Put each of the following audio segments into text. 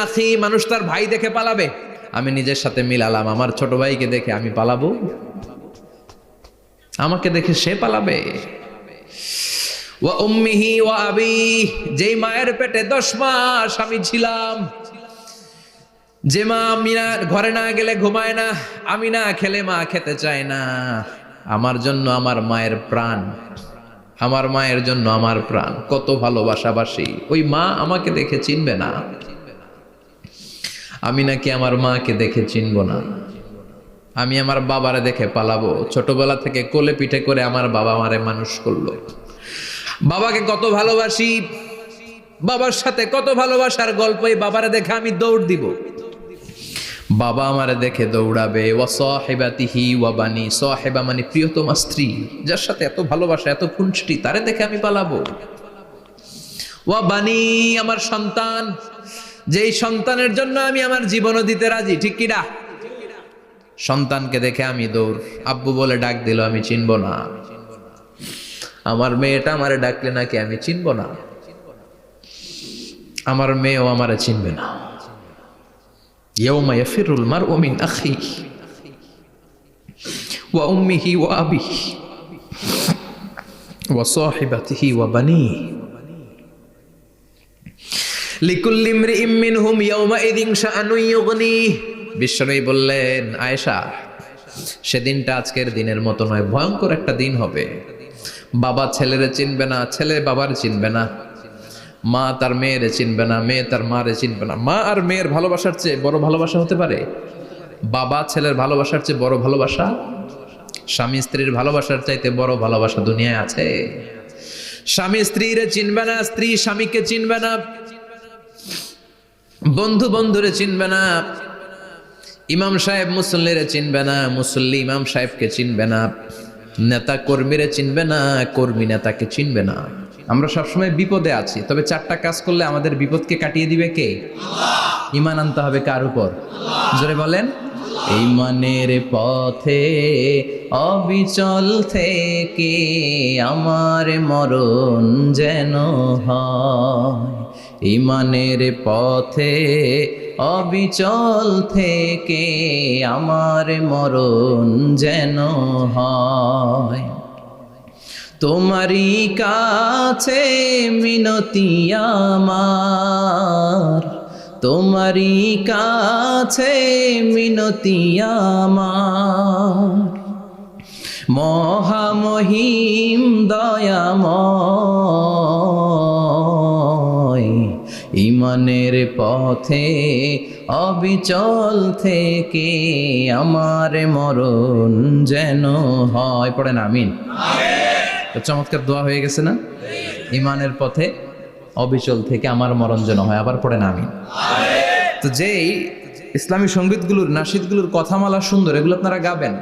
আখি, মানুষ তার ভাই দেখে পালাবে। আমি নিজের সাথে মিলালাম, আমার ছোট ভাইকে দেখে আমি পালাবো? আমাকে দেখে সে পালাবে? ওয়া উম্মিহি ওয়া আবি, যেই মায়ের পেটে 10 মাস আমি ছিলাম, যে মা আমি না ঘরে না গেলে ঘুমায় না, আমি না খেলে মা খেতে চায় না, আমার জন্য আমার মায়ের প্রাণ, আমার মায়ের জন্য আমার প্রাণ, কত ভালোবাসাবাসি। ওই মা আমাকে দেখে চিনবে না, আমি নাকি আমার মাকে দেখে চিনব না। আমি আমার বাবারে দেখে পালাবো? ছোটবেলা থেকে কোলে পিঠে করে আমার বাবা আমারে মানুষ করলো, বাবাকে কত ভালোবাসি, বাবার সাথে কত ভালোবাসার গল্প, এই বাবারে দেখে আমি দৌড় দিব, বাবা আমারে দেখে দৌড়াবে। ওয়া সাহিবাতিহি ওয়া বানি, সাহিবা মানে প্রিয়তমা স্ত্রী, যার সাথে এত ভালোবাসা এত খুনসুটি, তারে দেখে আমি পালাবো। ওয়া বানি, আমার সন্তান, যেই সন্তানের জন্য আমি আমার জীবনও দিতে রাজি, ঠিক কি না? সন্তানকে দেখে আমি দৌড়, আব্বু বলে ডাক দিল আমি চিনব না, আমার মেয়েটা আমারে ডাকলে নাকি আমি চিনব না, আমার মেয়েও আমারে চিনবে না। ইয়াউমা ইয়াফিরুল মারউ মিন আখিহি ওয়া উম্মিহি ওয়া আবিহি ওয়া সাহিবাতিহি ওয়া বানিহি লিকুল্লি ইমরিইম মিনহুম ইয়াউমাইযিন শাআনুন ইউগনিহি। বিশ্বনবী বললেন, আয়েশা, সেদিনটা আজকের দিনের মতো নয়, ভয়ঙ্কর একটা দিন হবে। বাবা ছেলেরে চিনবে না, ছেলে বাবার চিনবে না, মা তার মেয়েরে চিনবে না, মেয়ে তার মারে চিনবে না। মা আর মেয়ের ভালোবাসার চেয়ে বড় ভালোবাসা হতে পারে? বাবা ছেলের ভালোবাসার চেয়ে বড় ভালোবাসা? স্বামী স্ত্রীর ভালোবাসার চাইতে বড় ভালোবাসা দুনিয়ায় আছে? স্বামী স্ত্রীরে চিনবে না, স্ত্রী স্বামীকে চিনবে না, বন্ধু বন্ধুরে চিনবে না, ইমাম সাহেব মুসল্লিরে চিনবে না, মুসল্লি ইমাম সাহেবকে চিনবে না, নেতা কর্মীরে চিনবে না, কর্মী নেতাকে চিনবে না। আমরা সবসময় বিপদে আছি, তবে 4টা কাজ করলে আমাদের বিপদকে কাটিয়ে দিবে কে? আল্লাহ। ঈমান আনতে হবে কার উপর? আল্লাহ। জোরে বলেন। ঈমানের পথে অবিচল থেকে আমার মরণ যেন হয়, ঈমানের পথে অবিচল থেকে আমার মরণ যেন হয়। তোমারই কাছে মিনতি আমার, তোমারই কাছে মিনতি আমার, মহামহিম দয়াময়, ঈমানের পথে অবিচল থেকে আমার মরণ যেন হয়। পড়েন আমিন। চমৎকার দোয়া হয়ে গেছে না? ঈমানের পথে অবিচল থেকে আমার মরণ যেন হয়। আবার পড়েন আমিন। তো যেই ইসলামী সঙ্গীতগুলোর নাশিদগুলোর কথামালা সুন্দর, এগুলো আপনারা গাবেন,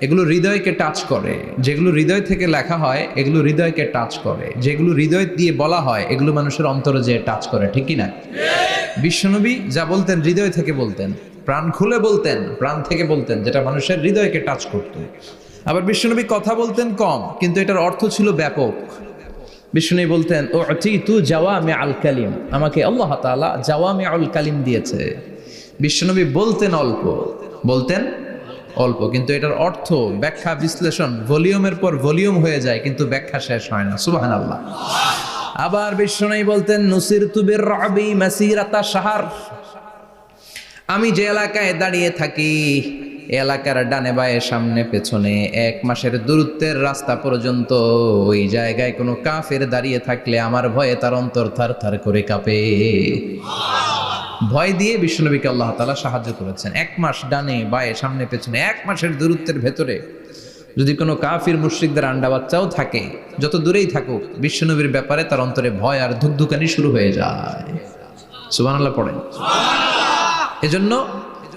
এগুলো হৃদয়কে টাচ করে। যেগুলো হৃদয় থেকে লেখা হয় এগুলো হৃদয়কে টাচ করে, যেগুলো হৃদয় দিয়ে বলা হয় এগুলো মানুষের অন্তরে যে টাচ করে, ঠিক কি না? বিশ্বনবী যা বলতেন হৃদয় থেকে বলতেন, প্রাণ খুলে বলতেন, প্রাণ থেকে বলতেন, যেটা মানুষের হৃদয়কে টাচ করত। আবার বিশ্বনবী কথা বলতেন কম, কিন্তু এটার অর্থ ছিল ব্যাপক। বিশ্বনবী বলতেন, ও তু জাওয়ামি আল কালিম, আমাকে আল্লাহ তাআলা জাওয়ামি আল কালিম দিয়েছে। বিশ্বনবী বলতেন অল্প, বলতেন অল্প, কিন্তু এটার অর্থ ব্যাখ্যা বিশ্লেষণ ভলিউমের পর ভলিউম হয়ে যায়, কিন্তু ব্যাখ্যা শেষ হয় না। সুবহানাল্লাহ। আবার বিশ্বনবী বলতেন, নুসিরতু বির-রা'বি মাসিরাতা শাহর, আমি যে এলাকায় দাঁড়িয়ে থাকি এলাকার ডানে বায়ে সামনে পেছনে 1 মাসের দূরত্বের রাস্তা পর্যন্ত ওই জায়গায় কোনো কাফের দাঁড়িয়ে থাকলে আমার ভয়ে তার অন্তর থার থার করে কাঁপে। ভয় দিয়ে বিশ্বনবীকে আল্লাহ তাআলা সাহায্য করেছেন। 1 মাস ডানে বায়ে সামনে পেছনে 1 মাসের দূরত্বের ভেতরে যদি কোনো কাফির মুশরিকদের আন্ডা বাচ্চাও থাকে, যত দূরেই থাকুক, বিশ্বনবীর ব্যাপারে তার অন্তরে ভয় আর ধুকধুকানি শুরু হয়ে যায়। সুবহানাল্লাহ পড়েন। এজন্য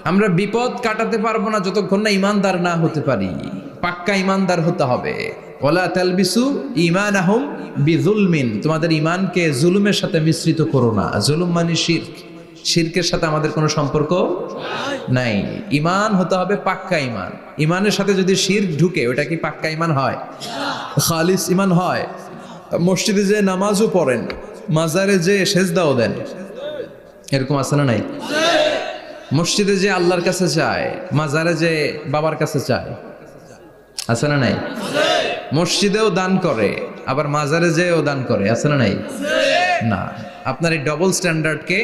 আমরা বিপদ কাটাতে পারবো না যতক্ষণ না ঈমানদার না হতে পারি। পাক্কা ঈমানদার হতে হবে। ওয়ালা তালবিসু ঈমানাহুম বিযুলমিন, তোমাদের ঈমানকে জুলুমের সাথে মিশ্রিত করো না। জুলুম মানে শিরক, শিরকের সাথে আমাদের কোনো সম্পর্ক নাই। ঈমান হতে হবে পাক্কা ঈমান। ঈমানের সাথে যদি শিরক ঢুকে ওটা কি পাক্কা ঈমান হয়? খালিস ঈমান হয়? মসজিদে যে নামাজও পড়েন, মাজারে যে সেজদাও দেন, এরকম আছে না নাই? মসজিদে যে আল্লাহর কাছে চায়, মাজারে যে বাবার কাছে চায়, আছে না নাই? মসজিদেও দান করে, আবার মাজারে যেও দান করে, আছে না নাই? না, আপনার এই ডবল স্ট্যান্ডার্ডকে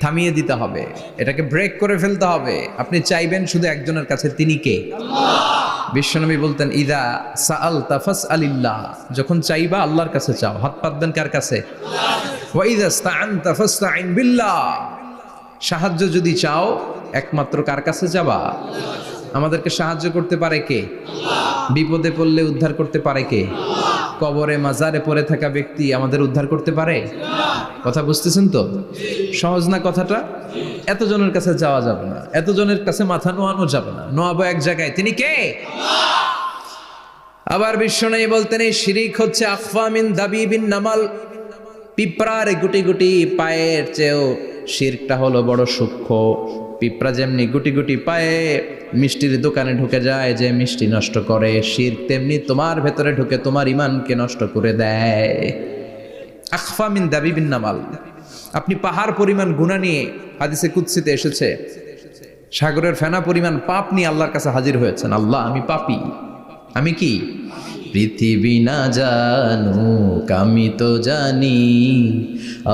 থামিয়ে দিতে হবে, এটাকে ব্রেক করে ফেলতে হবে। আপনি চাইবেন শুধু একজনের কাছে, তিনি কে? বিশ্বনবী বলতেন, ইদা সাআলতা ফাসআলিল্লাহ, যখন চাইবা আল্লাহর কাছে চাও। হাত পাতবেন কার কাছে? ওয়া ইদা ইসতাআনতা ফাসতাইন বিল্লাহ, সাহায্য যদি চাও একমাত্র কার কাছে যাবা? আমাদেরকে সাহায্য করতে পারে কে? বিপদে পড়লে উদ্ধার করতে পারে কে? কবরে মাজারে পড়ে থাকা ব্যক্তি আমাদের উদ্ধার করতে পারে? কথা বুঝতেছেন তো? সহজ না কথাটা? এতজনের কাছে যাওয়া যাবে না, এতজনের কাছে মাথা নোয়ানো যাবে না, নোয়াবো এক জায়গায়, তিনি কে? আবার বিশ্বনবী বলতেন, এই শিরিক হচ্ছে আখফা মিন দাবিবিন নামাল, পিঁপড়ার গুটি গুটি পায়ের চেয়েও শিরকটা হলো বড় সূক্ষ্ম। পিঁপড়া যেমনি গুটি গুটি পায়ে মিষ্টির দোকানে ঢুকে যায়, যে মিষ্টি নষ্ট করে, শিরক তেমনি তোমার ভেতরে ঢুকে তোমার ইমানকে নষ্ট করে দেয়। আখফা মিন দাবিবিন নামাল। আপনি পাহাড় পরিমাণ গুনাহ নিয়ে, হাদিসে কুদসিতে এসেছে, সাগরের ফেনা পরিমাণ পাপ নিয়ে আল্লাহর কাছে হাজির হয়েছেন। আল্লাহ, আমি পাপী, আমি কি? পৃথিবী না জানুক আমি তো জানি,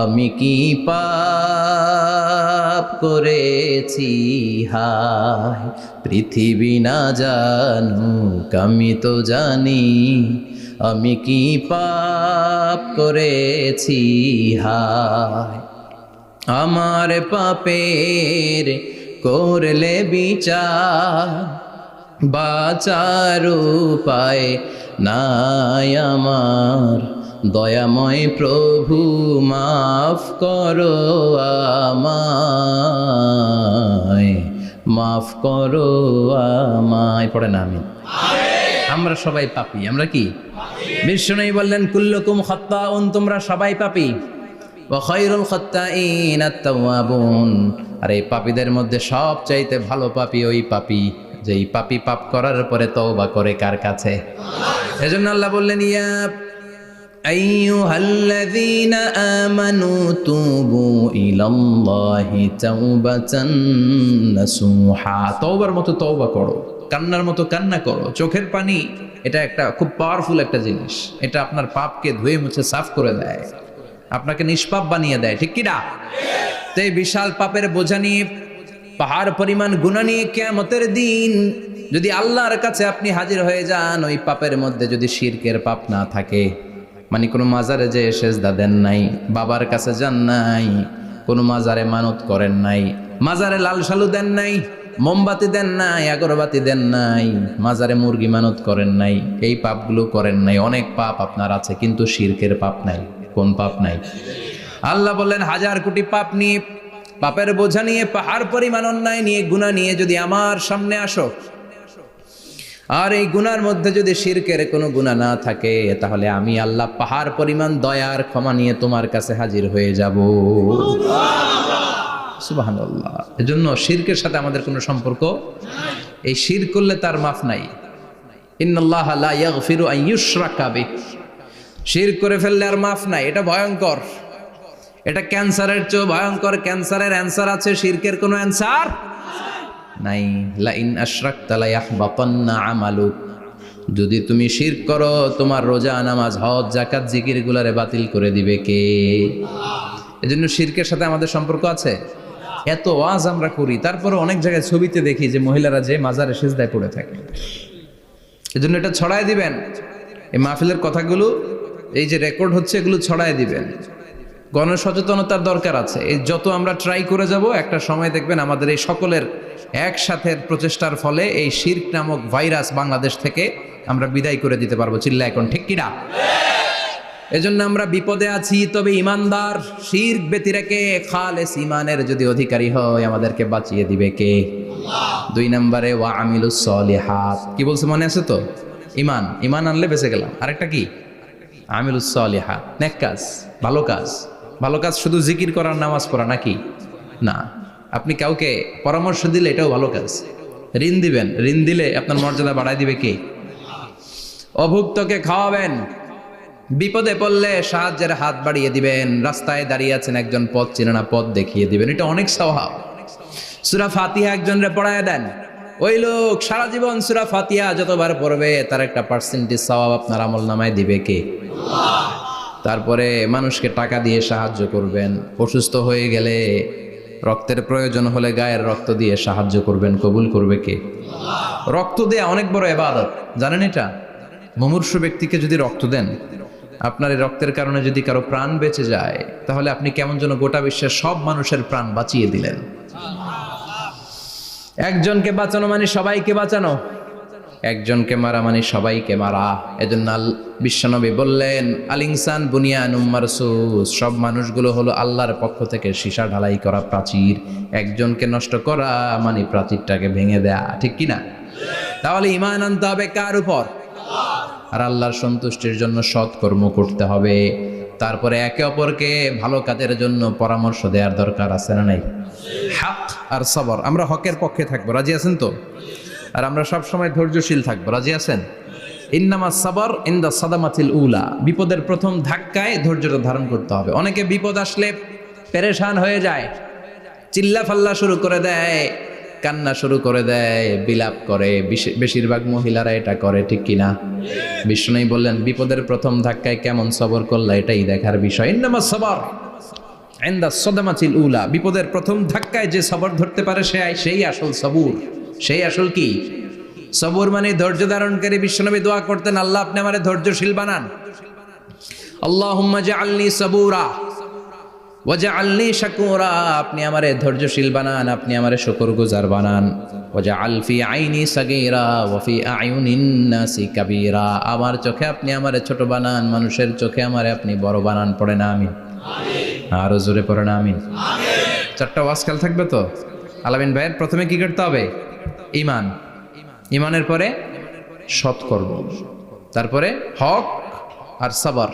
আমি কি পাপ করেছি হায়। পৃথিবী না জানুক আমি তো জানি, আমি কি পাপ করেছি হায়। আমার পাপের করলে বিচার, বাঁচার উপায় নাই আমার। দয়াময় প্রভু মাফ করো আমায়, মাফ করো আমায়। পড়ে না আমি? আমরা সবাই পাপী। আমরা কি? বিশ্বনবী বললেন, কুল্লুকুম খাত্তাউন, তোমরা সবাই পাপী। ওয়া খায়রুল খাত্তাইন আত-তাওয়াবুন, আর এই পাপীদের মধ্যে সবচাইতে ভালো পাপী ওই পাপী যেই পাপী পাপ করার পরে তওবা করে কার কাছে? এজন্য আল্লাহ বললেন, ইয়া আইয়ুহাল্লাযীনা আমানু তুবু ইলাল্লাহি তাওবাতান নাসুহা, তওবার মতো তওবা করো, কান্নার মতো কান্না করো। চোখের পানি এটা একটা খুব পাওয়ারফুল একটা জিনিস, এটা আপনার পাপকে ধুয়ে মুছে সাফ করে দেয়, আপনাকে নিষ্পাপ বানিয়ে দেয়, ঠিক কি না? তো এই বিশাল পাপের বোঝা নিয়ে, পাহাড় পরিমাণ গুনাহ নিয়ে কিয়ামতের দিন যদি আল্লাহর কাছে আপনি হাজির হয়ে যান, ওই পাপের মধ্যে যদি শিরকের পাপ না থাকে, মানে কোনো মাজারে যে সেজদা দেন নাই, বাবার কাছে যান নাই, কোনো মাজারে মানত করেন নাই, মাজারে লাল শালু দেন নাই, মোমবাতি দেন নাই, আগরবাতি দেন নাই, মাজারে মুরগি মানত করেন নাই, এই পাপগুলো করেন নাই। অনেক পাপ আপনার আছে, কিন্তু শিরকের পাপ নাই। কোন পাপ নাই? আল্লাহ বললেন, হাজার কোটি পাপ নিয়ে, পাপের বোঝা নিয়ে, পাহাড় পরিমাণ অন্যায় নিয়ে, গুনাহ নিয়ে যদি আমার সামনে আসো, আর এই গুনার মধ্যে যদি শিরকের কোনো গুনাহ না থাকে, তাহলে আমি আল্লাহ পাহাড় পরিমাণ দয়ার ক্ষমা নিয়ে তোমার কাছে হাজির হয়ে যাব। সুবহানাল্লাহ। এজন্য শিরকের সাথে আমাদের কোনো সম্পর্ক, এই শিরক করলে তার মাফ নাই। ইন্নাল্লাহা লা ইয়াগফিরু আন ইউশরাকা বিহি, শিরক করে ফেললে আর মাফ নাই। এটা ভয়ঙ্কর, এটা ক্যান্সারের চেয়ে ভয়ঙ্কর। ক্যান্সারের অ্যান্সার আছে, শিরকের কোনো অ্যান্সার নাই। লা ইন আশরাকতা লা ইয়াহবাতান্না আমালুক, যদি তুমি শিরক করো, তোমার রোজা, নামাজ, হজ, যাকাত, জিকির গুলারে বাতিল করে দিবে কে? এজন্য শিরকের সাথে আমাদের সম্পর্ক আছে। এত ওয়াজ আমরা করি, তারপরে অনেক জায়গায় ছবিতে দেখি যে মহিলারা যে মাজারে সিজদায় পড়ে থাকে। এজন্য এটা ছড়ায় দিবেন, এই মাহফিলের কথাগুলো এই যে রেকর্ড হচ্ছে, এগুলো ছড়ায় দিবেন। গণসচেতনতার দরকার আছে। এই যত আমরা ট্রাই করে যাব, একটা সময় দেখবেন আমাদের এই সকলের একসাথে প্রচেষ্টার ফলে এই শিরক নামক ভাইরাস বাংলাদেশ থেকে আমরা বিদায় করে দিতে পারবো। চিল্লা এখন, ঠিক কিনা? এজন্য আমরা বিপদে আছি, তবে ইমানদার, শিরক ব্যতি রেখে খালেস ইমানের যদি অধিকারী হয়, আমাদেরকে বাঁচিয়ে দিবে কে? দুই নম্বরে ওয়া আমিলুস সলিহাত, কি বলছে মনে আছে তো? ইমান, ইমান আনলে বেঁচে গেলাম। আরেকটা কি? আমিলুস সলিহাত, নেক কাজ, ভালো কাজ। ভালো কাজ শুধু জিকির করার, নামাজ পড়া নাকি? না, আপনি কাউকে পরামর্শ দিলে এটাও ভালো কাজ। ঋণ দিবেন, ঋণ দিলে আপনার মর্যাদা বাড়ায় দিবে কে? অভুক্তকে খাওয়াবেন, বিপদে পড়লে সাহায্যের হাত বাড়িয়ে দিবেন, রাস্তায় দাঁড়িয়ে আছেন একজন পথ চেনে না, পথ দেখিয়ে দিবেন, এটা অনেক স্বভাব। সূরা ফাতিহা একজনরে পড়ায় দেন, ওই লোক সারা জীবন সূরা ফাতিহা যতবার পড়বে তার একটা পার্সেন্টেজ সওয়াব আপনার আমলনামায় দিবে কে? আল্লাহ। তারপরে মানুষকে টাকা দিয়ে সাহায্য করবেন, অসুস্থ হয়ে গেলে রক্তের প্রয়োজন হলে গায়ের রক্ত দিয়ে সাহায্য করবেন, কবুল করবে কে? আল্লাহ। রক্ত দেয়া অনেক বড় ইবাদত, জানেন এটা? মুমূর্ষু ব্যক্তিকে যদি রক্ত দেন, আপনার এই রক্তের কারণে যদি কারো প্রাণ বেঁচে যায়, তাহলে আপনি কেমন যেন গোটা বিশ্বের সব মানুষের প্রাণ বাঁচিয়ে দিলেন। একজনকে বাঁচানো মানে সবাইকে বাঁচানো, একজনকে মারা মানে সবাইকে মারা। এজন্য বিশ্বনবী বললেন, আল ইনসান বুনিয়ানুম মারসুস, সব মানুষগুলো হলো আল্লাহর পক্ষ থেকে সীসা ঢালাই করা প্রাচীর। একজনকে নষ্ট করা মানে প্রাচীরটাকে ভেঙে দেয়া, ঠিক কিনা? তাহলে ঈমান আনতে হবে কার উপর? আর আল্লাহর সন্তুষ্টির জন্য সৎ কর্ম করতে হবে। তারপরে একে অপরকে ভালো কাজের জন্য পরামর্শ দেওয়ার দরকার আছে না নাই? হক আর সবর, আমরা হকের পক্ষে থাকবো, রাজি আছেন তো? আর আমরা সব সময় ধৈর্যশীল থাকবো, রাজি আছেন? ইন্নামা সাবর ইনদা সাদামাতিল উলা, বিপদের প্রথম ধাক্কায় ধৈর্যটা ধারণ করতে হবে। অনেকে বিপদ আসলে পেরেশান হয়ে যায়, চিল্লা ফাল্লা শুরু করে দেয়, কান্না শুরু করে দেয়, বিলাপ করে। বেশিরভাগ মহিলারা এটা করে, ঠিক কিনা? বিষ্ণু বললেন, বিপদের প্রথম ধাক্কায় কেমন সবর করলা এটাই দেখার বিষয়। ইন্নামা সাবর ইনদা সাদামাতিল উলা, বিপদের প্রথম ধাক্কায় যে সবর ধরতে পারে সেই আসল সবুর, সেই আসল কি সবুর মানে ধৈর্য ধারণকারী। বিশ্বনবী দোয়া করতেন, আল্লাহ আপনি আমারে ধৈর্যশীল বানান, আল্লাহুম্মা জাআলনি সাবুরা ওয়াজআলনি শাকুরা, আপনি আমারে ধৈর্যশীল বানান, আপনি আমারে শুকরগুজার বানান। ওয়াজআল ফি আইনি সাগীরা ওয়া ফি আয়ুনিন নাসি কাবীরা, আমার চোখে আপনি আমারে ছোট বানান, মানুষের চোখে আমারে আপনি বড় বানান। পড়েন আমিন। আরো জোরে পড়েন আমিন। চারটা ওয়াজ কাল থাকবে তো। আলামিন ভাইয়ের প্রথমে কি করতে হবে? ঈমান, ঈমানের পরে সৎকর্ম, তারপরে হক আর সবর,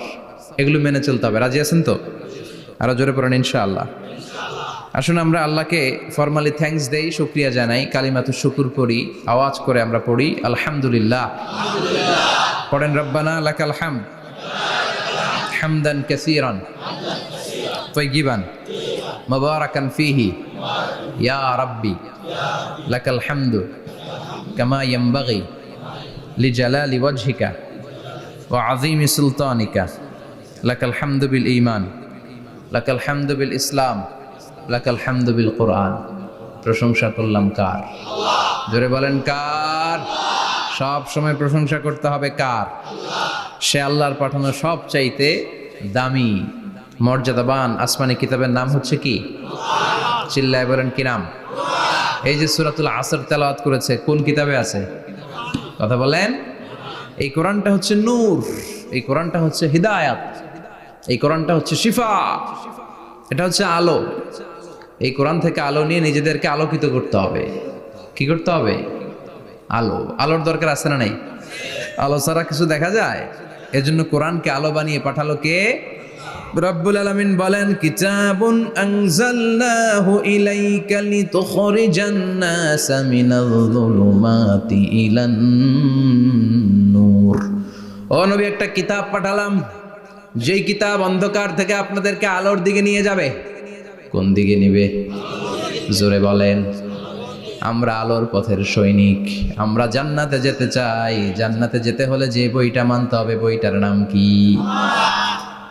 এগুলো মেনে চলতে হবে। রাজি আছেন তো? আরো জোরে পড়েন ইনশাআল্লাহ। আসুন আমরা আল্লাহকে ফরমালি থ্যাঙ্কস দেই, শুকরিয়া জানাই, কালিমাতু শুকুর করি, আওয়াজ করে আমরা পড়ি আলহামদুলিল্লাহ। পড়েন রব্বানা লাকাল হামদ হামদান কাসীরান তাইয়িবান মুবারাকান ফীহি ইয়া রাব্বি লাকাল হামদু কামা ইয়ানবাগি লিজালালি ওয়াজহিকা ওয়া আযীমি সুলতানিকা লাকাল হামদু বিল ঈমান লাকাল হামদু বিল ইসলাম লাকাল হামদু বিল কোরআন। প্রশংসা করলাম কার? আল্লাহ। জোরে বলেন কার? সব সময় প্রশংসা করতে হবে কার? আল্লাহ। সে আল্লাহর পাঠানো সব চাইতে দামি মর্যাদাবান আসমানি কিতাবের নাম হচ্ছে কি? কোরআন। চিল্লায় বলেন কি নাম? কোরআন। এই যে সূরাতুল আসর তেলাওয়াত করেছে, কোন কিতাবে আছে? কথা বলেন। এই কোরআনটা হচ্ছে নূর, এই কোরআনটা হচ্ছে হিদায়াত, এই কোরআনটা হচ্ছে শিফা, এটা হচ্ছে আলো। এই কোরআন থেকে আলো নিয়ে নিজেদেরকে আলোকিত করতে হবে। কি করতে হবে? আলো। আলোর দরকার আছে না নাই? আলো ছাড়া কিছু দেখা যায়? এজন্য কোরআনকে আলো বানিয়ে পাঠালো কে? রব্বুল আলামিন বলেন, কিতাবুন আনজালনাহু ইলাইকা লিতুখরিজান নাসা মিনাজ-যুলুমাতি ইলান নূর। ও নবী, একটা কিতাব পাঠালাম, যেই কিতাব অন্ধকার থেকে আপনাদেরকে আলোর দিকে নিয়ে যাবে। কোন দিকে নিবে? জোরে বলেন। আমরা আলোর পথের সৈনিক, আমরা জান্নাতে যেতে চাই। জান্নাতে যেতে হলে যে বইটা মানতে হবে, বইটার নাম কি?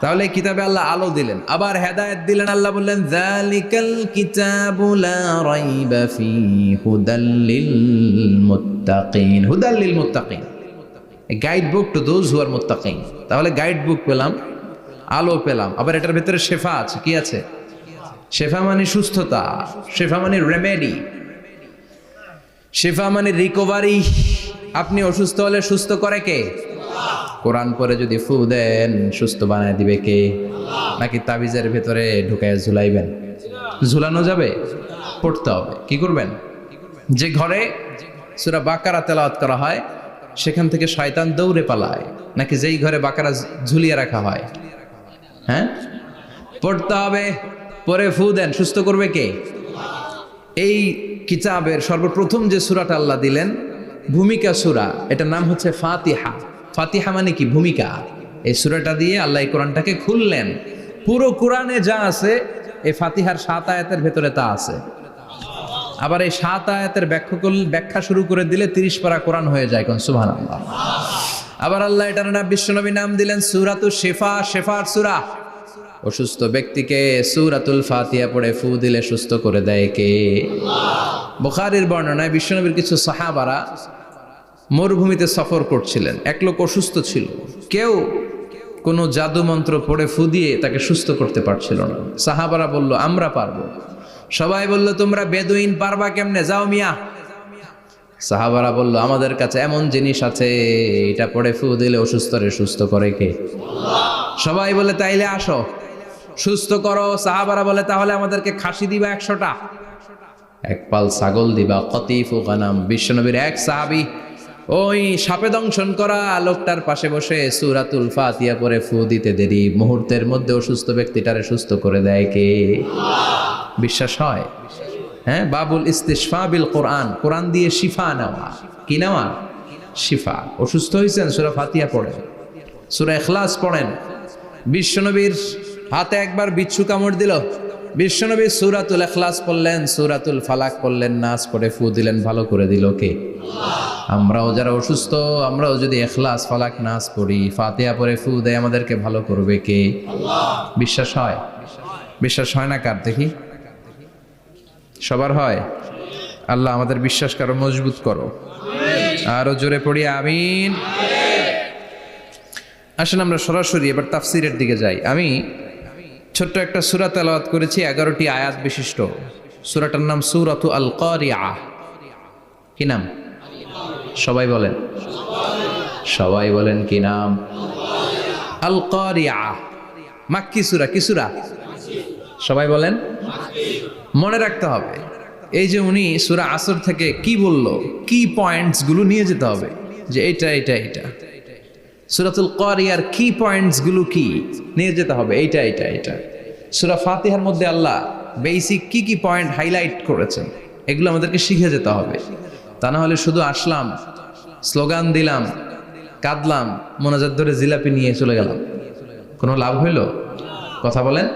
তাহলে কিতাবে আল্লাহ আলো দিলেন, আবার হেদায়েত দিলেন। আল্লাহ বললেন, যালিকাল কিতাবু লা রাইবা ফীহি হুদাল লিল মুত্তাকিন। হুদাল লিল মুত্তাকিন, a guide book to those who are muttaqin। তাহলে গাইড বুক পেলাম, আলো পেলাম, আবার এটার ভিতরে শেফা আছে। কি আছে? শেফা মানে সুস্থতা, শেফা মানে রেমেডি, শেফা মানে রিকভারি। আপনি অসুস্থ হলে সুস্থ করে কে? কোরআন পরে যদি ফু দেন, সুস্থ বানায় দিবে কে? নাকি তাবিজের ভেতরে ঢুকায় ঝুলাইবেন? ঝুলানো যাবে? পড়তে হবে। কি করবেন? যে ঘরে সূরা বাকারা তেলাওয়াত করা হয় সেখান থেকে শয়তান দৌড়ে পালায়, নাকি যেই ঘরে বাকারা ঝুলিয়ে রাখা হয়? হ্যাঁ, পড়তে হবে। পরে ফু দেন, সুস্থ করবে কে? এই কিতাবের সর্বপ্রথম যে সূরাটা আল্লাহ দিলেন, ভূমিকা সূরা, এটার নাম হচ্ছে ফাতিহা। ফাতিহা মানে কি? ভূমিকা। এই সূরাটা দিয়ে আল্লাহ এই কোরআনটাকে খুললেন। পুরো কোরআনে যা আছে এই ফাতিহার 7 আয়াতের ভেতরে তা আছে। আবার এই 7 আয়াতের ব্যাখ্যা শুরু করে দিলে 30 পারা কোরআন হয়ে যায়। কোন সুবহানাল্লাহ। আবার আল্লাহ এটার নাম বিশ্বনবী নাম দিলেন সূরাতুশ শিফা, শেফার সূরা। অসুস্থ ব্যক্তিকে সূরাতুল ফাতিহা পড়ে ফু দিলে সুস্থ করে দেয় কে? বুখারীর বর্ণনায় বিশ্বনবীর কিছু সাহাবারা মরুভূমিতে সফর করছিলেন। এক লোক অসুস্থ ছিল, কেউ কোনো জাদু মন্ত্র পড়ে ফু দিয়ে তাকে সুস্থ করতে পারছিল না। সাহাবারা বলল আমরা পারবো। সবাই বলল তোমরা বেদুইন, পারবা কেমনে, যাও মিয়া। সাহাবারা বলল আমাদের কাছে এমন জিনিস আছে, এটা পড়ে ফু দিলে অসুস্থরে সুস্থ করে কে? সবাই বলে তাইলে আসো সুস্থ করো। সাহাবারা বলে তাহলে আমাদেরকে খাসি দিবা 100টা, এক পাল ছাগল দিবা, কতিফু গানাম। বিশ্বনবীর এক সাহাবী ওই সাপে দংশন করা লোকটার পাশে বসে সূরাতুল ফাতিহা পড়ে ফু দিতে দেরি মুহূর্তের মধ্যে অসুস্থ ব্যক্তিটারে সুস্থ করে দেয় কে? বিশ্বাস হয়? হ্যাঁ, বাবুল ইস্তিশফা বিল কোরআন, কোরআন দিয়ে শিফা নেওয়া। কি নেওয়া? শিফা। অসুস্থ হয়েছেন, সূরা ফাতিহা পড়েন, সূরা ইখলাস পড়েন। বিশ্বনবীর হাতে একবার বিচ্ছু কামড় দিল, বিশ্বনবী সূরাতুল ইখলাস পড়লেন, সূরাতুল ফালাক পড়লেন, নাস পড়ে ফু দিলেন, ভালো করে দিল কে? আমরাও যারা অসুস্থ, আমরাও যদি ইখলাস ফালাক নাস পড়ি, ফাতিহা পড়ে ফু দেয়, আমাদেরকে ভালো করবে কে? বিশ্বাস হয়? বিশ্বাস হয় না কার? দেখি সবার হয়? আল্লাহ আমাদের বিশ্বাস কারো মজবুত করো। আরো জোরে পড়ি আমিন। আসেন আমরা সরাসরি এবার তাফসিরের দিকে যাই। আমি ছোট্ট একটা সূরা তেলাওয়াত করেছি, 11টি আয়াত বিশিষ্ট। সূরাটার নাম সূরাতু আল কারিআ। কি নাম? সবাই বলেন, সবাই বলেন কি নাম? আল কারিআ। মাক্কি সূরা। কি সূরা? সবাই বলেন। মনে রাখতে হবে এই যে উনি সূরা আসর থেকে কি বলল, কি পয়েন্টস গুলো নিয়ে যেতে হবে, যে এটা এটা এটা। সূরাতুল কারিয়ার কি পয়েন্টস গুলো কি নিয়ে যেতে হবে, এইটা এটা এটা। সূরা ফাতিহার মধ্যে আল্লাহ বেসিক কি কি পয়েন্ট হাইলাইট করেছেন, এগুলো আমাদেরকে শিখে যেতে হবে। তা না হলে শুধু আসলাম, স্লোগান দিলাম, কাঁদলাম, মোনাজাত ধরে জিলাপি নিয়ে চলে গেলাম, কোনো লাভ হইল? কথা বলেন।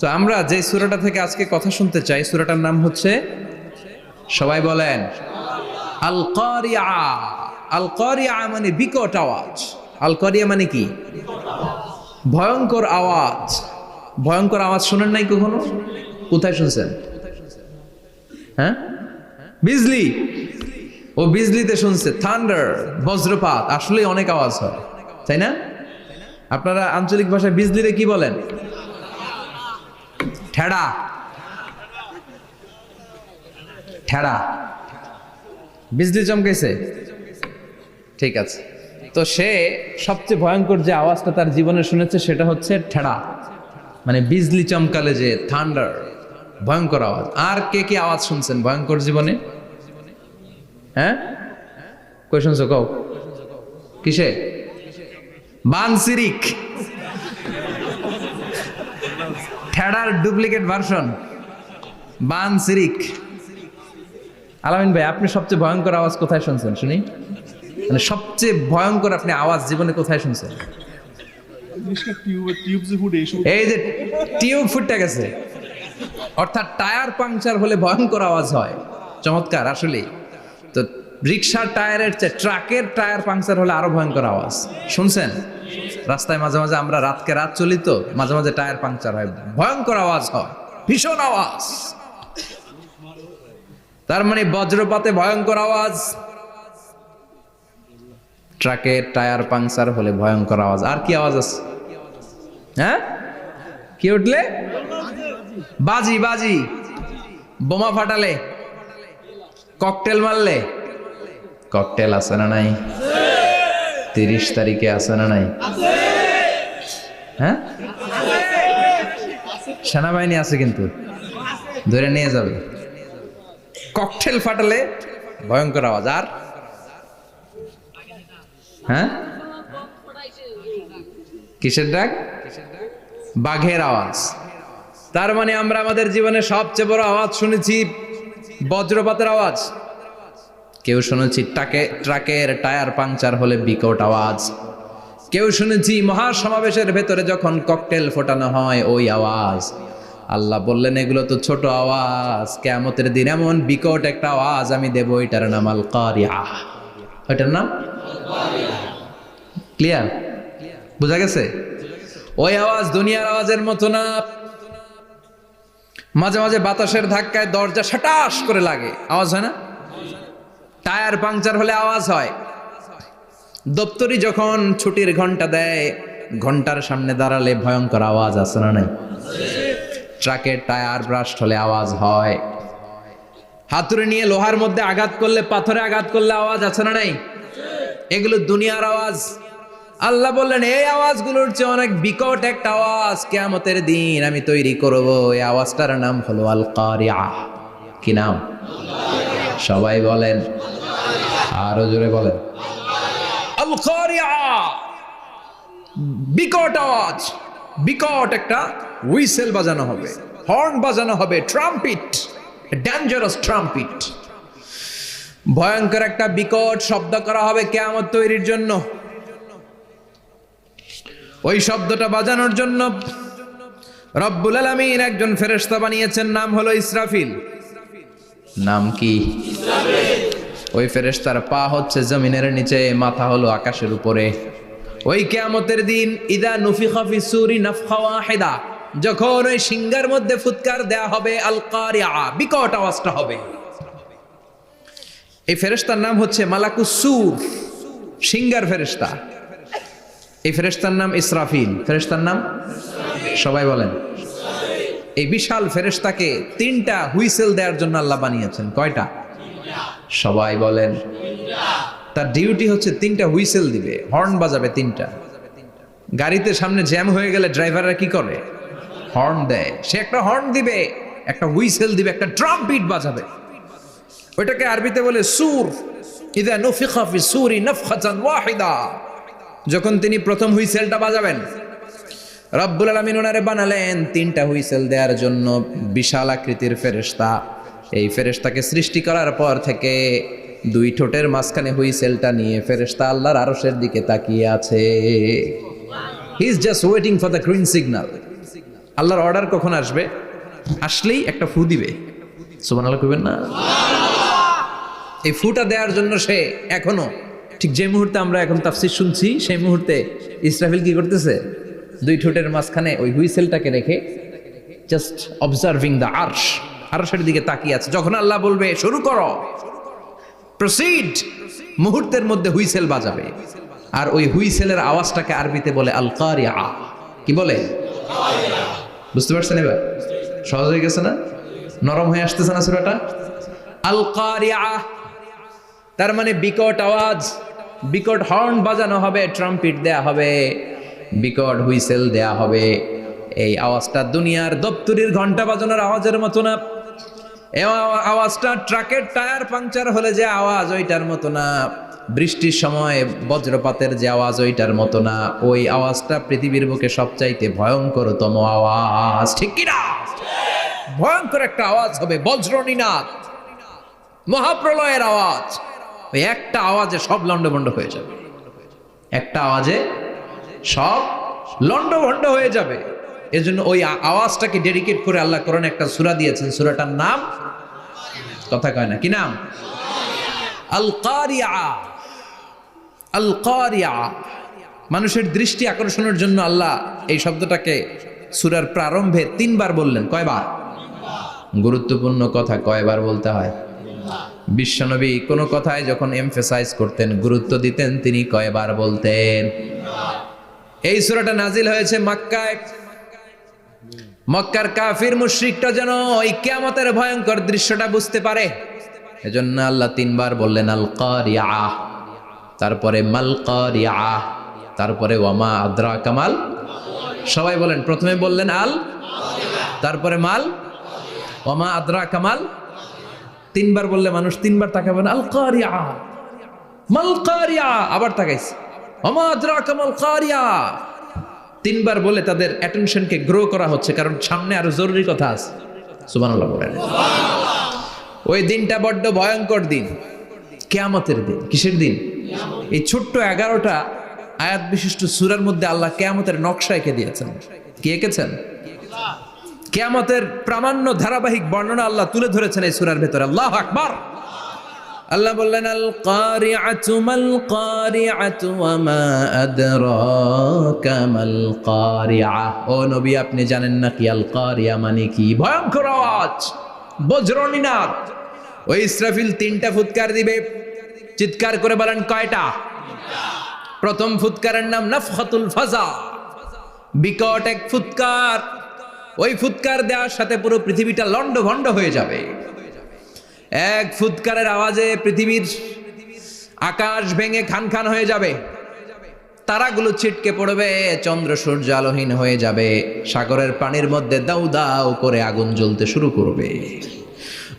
তো আমরা যে সূরাটা থেকে আজকে কথা শুনতে চাই, সূরাটার নাম হচ্ছে, সবাই বলেন, আল কারিআ। আল কারিআ মানে বিকট আওয়াজ। আল কারিআ মানে কি? ভয়ঙ্কর আওয়াজ। ভয়ঙ্কর আওয়াজ শুনেন নাই কখনো? কোথায় শুনছেন? হ্যাঁ, বিজলি। ও বিজলিতে শুনছে, থান্ডার, বজ্রপাত। আসলে অনেক আওয়াজ হয়, তাই না? আপনারা আঞ্চলিক ভাষায় বিজলিতে কি বলেন? ঠেড়া। ঠেড়া। বিজলি চমকেছে, ঠিক আছে। তো সে সবচেয়ে ভয়ঙ্কর যে আওয়াজটা তার জীবনে শুনেছে সেটা হচ্ছে ঠেড়া, মানে বিজলি চমকালে যে থান্ডার, ভয়ঙ্কর আওয়াজ। আর কে কি আওয়াজ শুনছেন ভয়ঙ্কর জীবনে? হ্যাঁ, কই শুনছো? কও কিসে? বানসিরিক, ঠেড়ার ডুপ্লিকেট ভার্সন বানসিরিক। আলামিন ভাই, আপনি সবচেয়ে ভয়ঙ্কর আওয়াজ কোথায় শুনছেন শুনি? মানে সবচেয়ে ভয়ঙ্কর আপনি আওয়াজ জীবনে কোথায় শুনছেন? এই যে টিউব ফুটে গেছে, অর্থাৎ টায়ার পাংচার হলে ভয়ঙ্কর আওয়াজ হয়। চমৎকার। আসলে তো রিক্সার টায়ারের চেয়ে ট্রাকের টায়ার পাংচার হলে আরো ভয়ঙ্কর আওয়াজ। শুনছেন? রাস্তায় মাঝে মাঝে আমরা রাতকে রাত চলি, তো মাঝে মাঝে টায়ার পাংচার হয়, ভয়ঙ্কর আওয়াজ হয়, ভীষণ আওয়াজ। তার মানে বজ্রপাতে ভয়ঙ্কর আওয়াজ, ট্রাকের টায়ার পাংচার হলে ভয়ঙ্কর আওয়াজ। আর কি আওয়াজ আছে? হ্যাঁ, কি উঠলে? বাজি। বাজি। বোমা ফাটালে, ককটেল মারলে। ককটেল আছে না নাই? 30 তারিখে আছে না নাই? হ্যাঁ, সেনাবাহিনী আছে কিন্তু ধরে নিয়ে যাবে। ককটেল ফাটালে ভয়ঙ্কর আওয়াজ। আর হ্যাঁ, কিসের ডাক? বাঘের আওয়াজ। তার মানে আমরা আমাদের জীবনে সবচেয়ে বড় আওয়াজ শুনেছি বজ্রপাতের আওয়াজ। কেউ শুনেছি ট্রাকের টায়ার পাংচার হলে বিকট আওয়াজ। কেউ শুনেছি মহাসমাবেশের ভেতরে যখন ককটেল ফোটানো হয় ওই আওয়াজ, আল্লাহ বললেন এগুলো তো ছোট আওয়াজ, কিয়ামতের দিন এমন বিকট একটা আওয়াজ আমি দেব, এটার নাম আল কারিআহ। এটার নাম ক্লিয়ার, বুঝা গেছে? ওই আওয়াজ দুনিয়ার আওয়াজের মতো না। মাঝে মাঝে বাতাসের ধাক্কায় দরজা সাটাস করে লাগে, আওয়াজ হয় না? টায়ার পাংচার হলে আওয়াজ হয়। দপ্তরি যখন ছুটির ঘন্টা দেয়, ঘন্টার সামনে দাঁড়ালে ভয়ঙ্কর আওয়াজ আছে না নাই? ট্রাকের টায়ার ব্রাস্ট হলে আওয়াজ হয়। হাতুড়ি নিয়ে লোহার মধ্যে আঘাত করলে, পাথরে আঘাত করলে আওয়াজ আছে না নাই? এগুলো দুনিয়ার আওয়াজ। আল্লাহ বললেন এই আওয়াজগুলোর চেয়ে অনেক বিকট একটা আওয়াজ কিয়ামতের দিন আমি তৈরি করব। এই আওয়াজটার নাম হলো আল কারিআহ। কি নাম? সবাই বলেন, আরো জোরে বলেন, আল কারিআহ। বিকট আওয়াজ, বিকট একটা হুইসেল বাজানো হবে, হর্ন বাজানো হবে, ট্রাম্পিট, ডেঞ্জারাস ট্রাম্পিট। ভয়ঙ্কর একটা বিকট শব্দ করা হবে কিয়ামত তৈরির জন্য। ওই শব্দটা বাজানোর জন্য রব্বুল আলামিন একজন ফেরেশতা বানিয়েছেন, নাম হলো ইসরাফিল। নাম কি? ওই ফেরেশতার পা হচ্ছে জমিনের নিচে, মাথা হলো আকাশের উপরে। ওই কিয়ামতের দিন ইদা নুফিখা ফিস সূরি নাফখা ওয়াহিদা, যখন ওই সিংহার মধ্যে ফুৎকার দেয়া হবে, আল কারিআহ, বিকট আওয়াজটা হবে। এই ফেরেশতার নাম হচ্ছে মালাকুস সূর, সিংহার ফেরেশতা। এই ফেরেশতার নাম ইসরাফিল। ফেরেশতার নাম সবাই বলেন। এই বিশাল ফেরেশতাকে 3টা হুইসেল দেওয়ার জন্য আল্লাহ বানিয়েছেন। কয়টা? সবাই বলেন। তার ডিউটি হচ্ছে 3টা হুইসেল দিবে, হর্ন বাজাবে 3টা। গাড়িতে সামনে জ্যাম হয়ে গেলে ড্রাইভাররা কি করে? হর্ন দেয়। সে একটা হর্ন দিবে, একটা হুইসেল দিবে, একটা ট্রাম্পিট বাজাবে। ওইটাকে আরবিতে বলে সূর। ইদা নুফিখা ফিস সূরি নাফখাতান ওয়াহিদা, যখন তিনি প্রথম হুইসেলটা বাজাবেন, রব্বুল আলামিন ওনারে বানালেন 3টা হুইসেল দেওয়ার জন্য, বিশাল আকৃতির ফেরেশতা। এই ফেরেশতাকে সৃষ্টি করার পর থেকে 2 ঠোঁটের মাঝখানে হুইসেলটা নিয়ে ফেরেশতা আল্লাহর আরশের দিকে তাকিয়ে আছে। He is just waiting for the green signal. আল্লাহর অর্ডার কখন আসবে, আসলেই একটা ফু দিবে। সুবহানাল্লাহ কইবেন না? এই ফুটা দেওয়ার জন্য সে এখনো, ঠিক যে মুহূর্তে আমরা এখন তাফসীর শুনছি, সেই মুহূর্তে ইসরাফিল কি করতেছে? 2 ঠোঁটের মাঝখানে ওই হুইসেলটাকে রেখে জাস্ট অবজার্ভিং দ্য আরশ, আরশের দিকে তাকিয়ে আছে। যখন আল্লাহ বলবে শুরু করো, প্রসিড, মুহূর্তের মধ্যে হুইসেল বাজাবে। আর ওই হুইসেলের আওয়াজটাকে আরবিতে বলে আল কারিআহ। কি বলে? বুঝতে পারছেন এবার? সহজ হয়ে গেছে না? নরম হয়ে আসতেছে না সূরাটা? আল কারিআহ তার মানে বিকট আওয়াজ, বিকট হর্ন বাজানো হবে, ট্রাম্পিট দেয়া হবে, বিকট হুইসেল দেয়া হবে। এই আওয়াজটা দুনিয়ার দপ্তরির ঘন্টা বাজানোর আওয়াজের মতো না। এই আওয়াজটা ট্রাকের টায়ার পাংচার হলে যে আওয়াজ, ওইটার মতো না। বৃষ্টির সময় বজ্রপাতের যে আওয়াজ, ওইটার মতো না। ওই আওয়াজটা পৃথিবীর বুকে সবচাইতে ভয়ঙ্করতম আওয়াজ। ঠিক কিনা? ভয়ঙ্কর একটা আওয়াজ হবে, বজ্রনিনাদ, মহাপ্রলয়ের আওয়াজ। ওই একটা আওয়াজে সব লন্ডভন্ড হয়ে যাবে, একটা আওয়াজে সব লন্ডভন্ড হয়ে যাবে। এজন্য ওই আওয়াজটাকে ডেডিকেট করে আল্লাহ কোরআনে একটা সূরা দিয়েছেন। সূরাটার নাম, কথা কয় না, কি নাম? আল কারিআহ। আল কারিআহ, মানুষের দৃষ্টি আকর্ষণের জন্য আল্লাহ এই শব্দটাকে সূরার প্রারম্ভে 3 বার বললেন। কয়বার? গুরুত্বপূর্ণ কথা কয়বার বলতে হয়? বিশ্বনবী কোনো কথায় যখন এমফেসাইজ করতেন, গুরুত্ব দিতেন, তিনি কয়বার বলতেন? এই সূরাটা নাজিল হয়েছে মক্কায়। মক্কার কাফির মুশরিকটা যেন ওই কিয়ামতের ভয়ঙ্কর দৃশ্যটা বুঝতে পারে, এজন্য আল্লাহ 3 বার বললেন আল কারিআহ, তারপরে মাল কারিআহ, তারপরে ওয়ামা আদরাকা মাল। সবাই বলেন। প্রথমে বললেন আল, তারপরে মাল, ওয়ামা আদরাকা মাল। 3 বার বললে মানুষ 3 বার তাকাবেন, আল কারিআহ, মাল কারিআহ, আবার তাকাইছে, ওয়ামা আদরাকা মাল কারিআহ। 3 বার বলে তাদের অ্যাটেনশনকে গ্রো করা হচ্ছে, কারণ সামনে আরো জরুরি কথা আছে। সুবহানাল্লাহ বলেন। ওই দিনটা বড্ড ভয়ঙ্কর দিন, কিয়ামতের দিন। কিসের দিন? এই ছোট্ট 11টা আয়াত বিশিষ্ট সূরার মধ্যে আল্লাহ কিয়ামতের নকশা এঁকে দিয়েছেন। কি এঁকেছেন? কিয়ামতের প্রামাণ্য ধারাবাহিক বর্ণনা আল্লাহ তুলে ধরেছেন এই সূরার ভেতরে। আল্লাহু আকবার। আল্লাহ বললেন আল কারিআতু মাল কারিআতু ওয়া মা আদরাকা মাল কারিআ। ও নবী, আপনি জানেন না কি আল কারিআ মানে কি? ভয়ঙ্কর আওয়াজ, বজ্রনিনাদ। ওই ইসরাফিল 3টা ফুৎকার দিবে। চিৎকার করে বলেন কয়টা? প্রথম ফুৎকারের নাম নাফখাতুল ফাজা, বিকট এক ফুৎকার। ওই ফুৎকার দেওয়ার সাথে পুরো পৃথিবীটা লন্ডভন্ড হয়ে যাবে। এক ফুৎকারের আওয়াজে পৃথিবীর আকাশ ভেঙে খান খান হয়ে যাবে, তারাগুলো ছিটকে পড়বে, চন্দ্র সূর্য আলোহীন হয়ে যাবে, সাগরের পানির মধ্যে দাউ দাউ করে আগুন জ্বলতে শুরু করবে,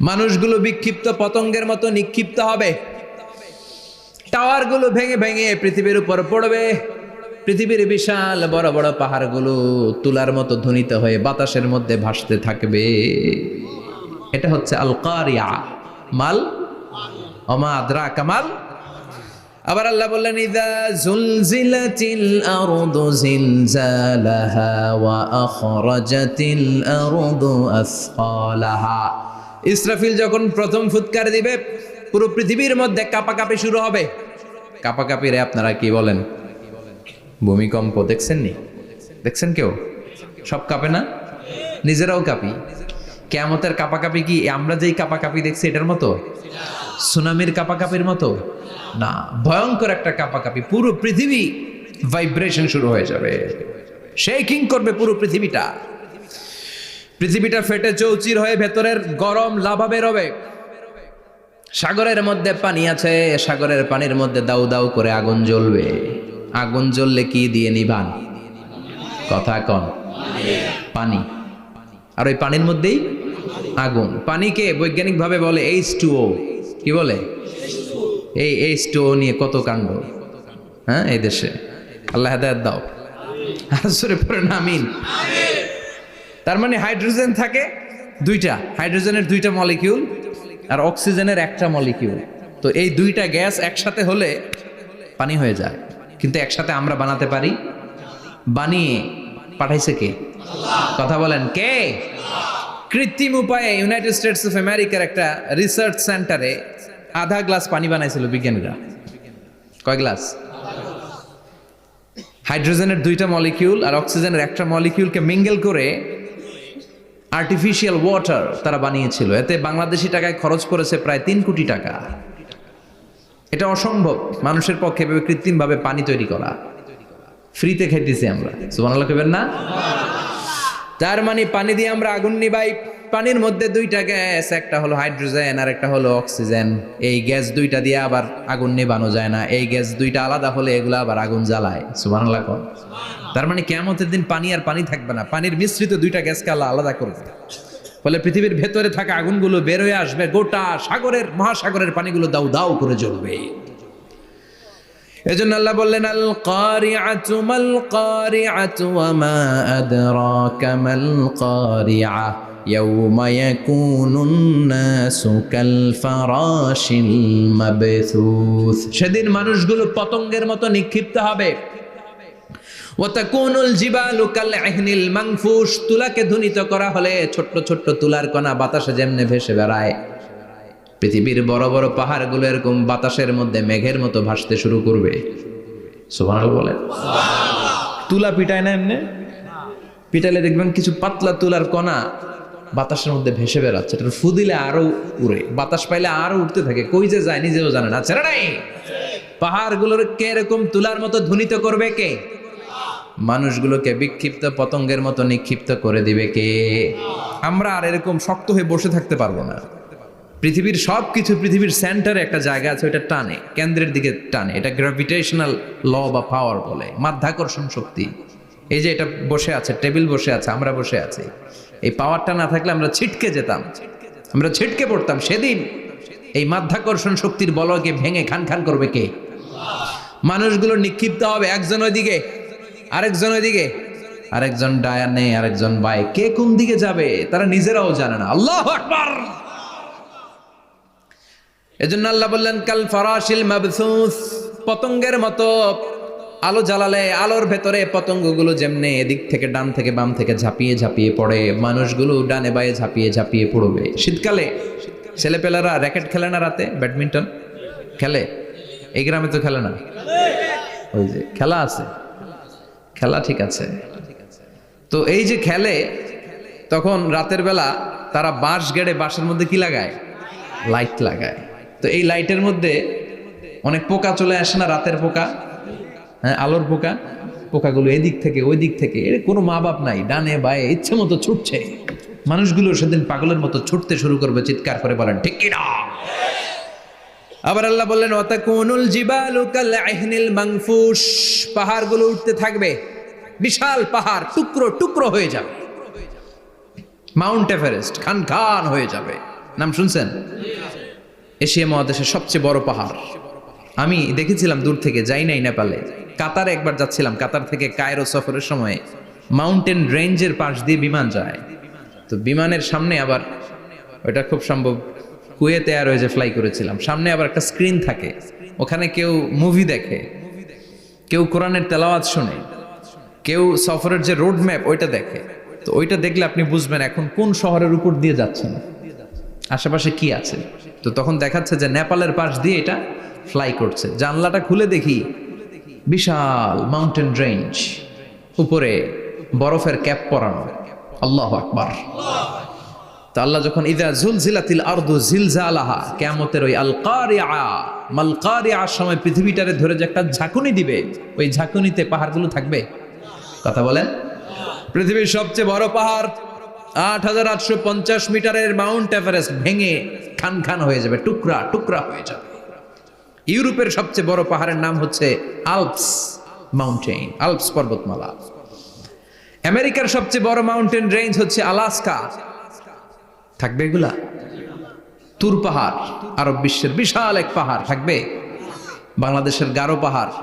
মানুষগুলো বিক্ষিপ্ত পতঙ্গের মতো নিক্ষিপ্ত হবে, টাওয়ারগুলো ভেঙে ভেঙে পৃথিবীর উপর পড়বে, পৃথিবীর বিশাল বড় বড় পাহাড়গুলো তুলার মতো ধ্বনিত হয়ে বাতাসের মধ্যে ভাসতে থাকবে। এটা হচ্ছে আল কারিয়া। মাল ওমা আদরাকা মাল। আবার আল্লাহ বললেন ইযা যুলজিলাতিল আরদু জিলজালাহা ওয়া আখরাজাতিল আরদু আসকালাহা। ইসরাফিল যখন প্রথম ফুৎকার দিবে পুরো পৃথিবীর মধ্যে কাঁপাকাঁপি শুরু হবে। কাঁপাকাঁপিরে আপনারা কি বলেন? ভূমিকম্প দেখছেন নি? দেখছেন কেউ? সব কাঁপে না? নিজেরাও কাঁপি। কিয়ামতের কাঁপাকাঁপি কি আমরা যেই কাঁপাকাঁপি দেখছি এটার মতো? সুনামির কাঁপাকাঁপির মতো না, ভয়ঙ্কর একটা কাঁপাকাঁপি। পুরো পৃথিবী ভাইব্রেশন শুরু হয়ে যাবে, শেকিং করবে পুরো পৃথিবীটা। পৃথিবীটা ফেটে চৌচির হয়ে ভেতরের গরম লাভা বেরোবে। সাগরের মধ্যে পানি আছে, সাগরের পানির মধ্যে দাউ দাউ করে আগুন জ্বলবে। আগুন জ্বললে কি দিয়ে নিভান? কথা কন। পানি। আর ওই পানির মধ্যেই আগুন। পানিকে বৈজ্ঞানিক ভাবে বলে H2O। কি বলে? এই H2O নিয়ে কত কাণ্ড, হ্যাঁ, এই দেশে। আল্লাহ হেদায়েত দাও। আসরে পড়েন আমিন। তার মানে হাইড্রোজেন থাকে দুইটা, হাইড্রোজেনের 2টা মলিকিউল আর অক্সিজেনের 1টা মলিকিউল। তো এই 2টা গ্যাস একসাথে হলে পানি হয়ে যায়। কিন্তু একসাথে আমরা বানাতে পারি? বানিয়ে পাঠাইছে কে? কথা বলেন কে? কৃত্রিম উপায়ে ইউনাইটেড স্টেটস অফ আমেরিকার একটা রিসার্চ সেন্টারে আধা গ্লাস পানি বানাইছিল বিজ্ঞানীরা। কয় গ্লাস? হাইড্রোজেনের 2টা মলিকিউল আর অক্সিজেনের 1টা মলিকিউলকে মিঙ্গেল করে আর্টিফিশিয়াল ওয়াটার তারা বানিয়েছিল। এতে বাংলাদেশি টাকায় খরচ করেছে প্রায় 3 কোটি টাকা। এটা অসম্ভব মানুষের পক্ষে এভাবে কৃত্রিমভাবে পানি তৈরি করা। ফ্রিতে খাইতেছি আমরা, সুবহানাল্লাহ কইবেন না? তার মানে পানি দিয়ে আমরা আগুন নিভাই। পানির মধ্যে 2টা গ্যাস, একটা হলো হাইড্রোজেন আর একটা হলো অক্সিজেন। এই গ্যাস 2টা দিয়ে আবার আগুন নেভানো যায় না। এই গ্যাস 2টা আলাদা হলে এগুলো আবার আগুন জ্বালায়। সুবহানাল্লাহ কোন। তার মানে কিয়ামতের দিন পানি আর পানি থাকবে না, পানির মিশ্রিত 2টা গ্যাসকে আল্লাহ আলাদা করবে। ফলে পৃথিবীর ভেতরে থাকা আগুনগুলো বের হয়ে আসবে, গোটা সাগরের মহাসাগরের পানিগুলো দাউ দাউ করে জ্বলবে। এজন্য আল্লাহ বললেন আল কারিআতু মাল কারিআতু ওয়া মা আদরাকা মাল কারিআ ইয়াউমা ইয়াকুনুন নাসু কাল ফারাশিল মাবথুস। সেদিন মানুষগুলো পতঙ্গের মতো নিক্ষিপ্ত হবে। ওয়া তাকুনুল জিবালু কাল ইহনিল মানফুশ। তুলাকে ধ্বনিত করা হলে ছোট্ট ছোট্ট তুলার কণা বাতাসে যেমনে ভেসে বেড়ায়, পৃথিবীর বড় বড় পাহাড়গুলো এরকম বাতাসের মধ্যে মেঘের মতো ভাসতে শুরু করবে। সুবহানাল্লাহ বলেন। তুলা পিটায় না এমনি? পিটালে দেখবেন কিছু পাতলা তুলার কণা বাতাসের মধ্যে ভেসে বেড়াচ্ছে। এটা ফু দিলে আরো উড়ে, বাতাস পাইলে আরো উঠতে থাকে, কই যে যায় নিজেও জানে না। ছেড়ে নাই। পাহাড়গুলোর কে এরকম তুলার মতো ধ্বনিত করবে কে? মানুষগুলোকে বিক্ষিপ্ত পতঙ্গের মতো নিক্ষিপ্ত করে দিবে কে? আমরা আর এরকম শক্ত হয়ে বসে থাকতে পারবো না। পৃথিবীর সব কিছু, পৃথিবীর সেন্টারে একটা জায়গা আছে, ওটা টানে, কেন্দ্রের দিকে টানে। এটা গ্র্যাভিটেশনাল ল বা পাওয়ার বলে, মাধ্যাকর্ষণ শক্তি। এই যে এটা বসে আছে, টেবিল বসে আছে, আমরা বসে আছি, এই পাওয়ারটা না থাকলে আমরা ছিটকে যেতাম, আমরা ছিটকে পড়তাম। সেদিন এই মাধ্যাকর্ষণ শক্তির বলকে ভেঙে খান খান করবে কে? মানুষগুলো নিক্ষিপ্ত হবে, একজন ওইদিকে, আরেকজন ওইদিকে, আরেকজন ডায়ানে, আরেকজন বাই। কে কোন দিকে যাবে তারা নিজেরাও জানে না। আল্লাহু আকবার। এজন্য আল্লাহ বললেন কাল ফারাশিল মাবসুস, পতঙ্গের মতো আলো জ্বালালে আলোর ভেতরে পতঙ্গগুলো যেমনে এদিক থেকে ডান থেকে বাম থেকে ঝাঁপিয়ে ঝাঁপিয়ে পড়ে, মানুষগুলো ডানে বায়ে ঝাঁপিয়ে ঝাঁপিয়ে পড়বে। শীতকালে ছেলেপেলারা র্যাকেট খেলে না, রাতে ব্যাডমিন্টন খেলে, এই গ্রামে তো খেলে না, ওই যে খেলা আছে, খেলা ঠিক আছে। তো এই যে খেলে, তখন রাতের বেলা তারা বাঁশ গেড়ে বাঁশের মধ্যে কি লাগায়, লাইট লাগায়। তো এই লাইটের মধ্যে অনেক পোকা চলে আসে না, রাতের পোকা, হ্যাঁ আলোর পোকা, পোকাগুলো এদিক থেকে ওই দিক থেকে, এর কোনো মা বাপ নাই, ডানে বায়ে ইচ্ছে মতো ছুটছে। মানুষগুলো সেদিন পাগলের মতো ছুটতে শুরু করবে, চিৎকার করে বলেন ঠিক কি না। আবার আল্লাহ বললেন ওয়াতাকুনুল জিবালু কাল আহিনিল মানফুশ, পাহাড়গুলো উঠতে থাকবে, বিশাল পাহাড় টুকরো টুকরো হয়ে যাবে। মাউন্ট এভারেস্ট খান খান হয়ে যাবে, নাম শুনছেন? এশিয়া মহাদেশের সবচেয়ে বড় পাহাড়। আমি দেখেছিলাম দূর থেকে, যাই নাই নেপালে, কাতারে একবার যাচ্ছিলাম, কাতার থেকে কায়রো সফরের সময় মাউন্টেন রেঞ্জের পাশ দিয়ে বিমান যায়। তো বিমানের সামনে আবার, ওইটা খুব সম্ভব কুয়েতে এয়ারওয়েজে ফ্লাই করেছিলাম, সামনে আবার একটা স্ক্রিন থাকে, ওখানে কেউ মুভি দেখে, কেউ কোরআনের তেলাওয়াত শোনে, কেউ সফরের যে রোড ম্যাপ ওইটা দেখে। তো ওইটা দেখলে আপনি বুঝবেন এখন কোন শহরের উপর দিয়ে যাচ্ছেন, আশেপাশে কি আছে। তো তখন দেখাচ্ছে যে নেপালের পাশ দিয়ে এটা ফ্লাই করছে। জানলাটা খুলে দেখি বিশাল মাউন্টেন রেঞ্জ, উপরে বরফের ক্যাপ পরানো। আল্লাহু আকবার। তো আল্লাহ যখন ইযা জুলজিলাতিল আরদু জিলজালাহা, কিয়ামতের ওই আল কারিআ মাল কারিআর সময় পৃথিবীটারে ধরে যে একটা ঝাঁকুনি দিবে, ওই ঝাঁকুনিতে পাহাড়গুলো থাকবে। কথা বলেন, পৃথিবীর সবচেয়ে বড় পাহাড় ৮৮৫০ মিটারের মাউন্ট এভারেস্ট ভেঙে খান খান হয়ে যাবে, টুকরা টুকরা হয়ে যাবে। ইউরোপের সবচেয়ে বড় পাহাড়ের নাম হচ্ছে আল্পস মাউন্টেন, আল্পস পর্বতমালা। আমেরিকার সবচেয়ে বড় মাউন্টেন রেঞ্জ হচ্ছে আলাস্কা, থাকবে এগুলা? তুর পাহাড় আরব বিশ্বের বিশাল এক পাহাড় থাকবে। বাংলাদেশের গারো পাহাড়,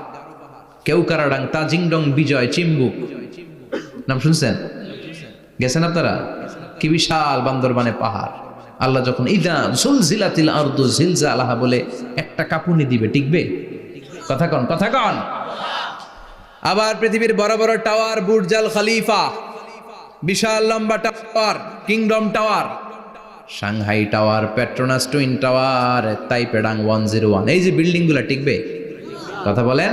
কেউকারাডাং, তাজিংডং, বিজয়, চিম্বুক, নাম শুনছেন? গেছেন আপনারা? কি বিশাল বান্দরবানে পাহাড়। আল্লাহ যখন ইদা জুলজিলাতিল আরদু জিলজালাহা বলে একটা কাঁপুনি দিবে, টিকবে? কথা কন, কথা কন। আবার পৃথিবীর বড় বড় টাওয়ার, বুর্জ আল খলিফা, বিশাল লম্বা tower, Kingdom Tower, Shanghai Tower, Petronas Twin Tower, Taipei 101, এই যে বিল্ডিং গুলা টিকবে? কথা বলেন।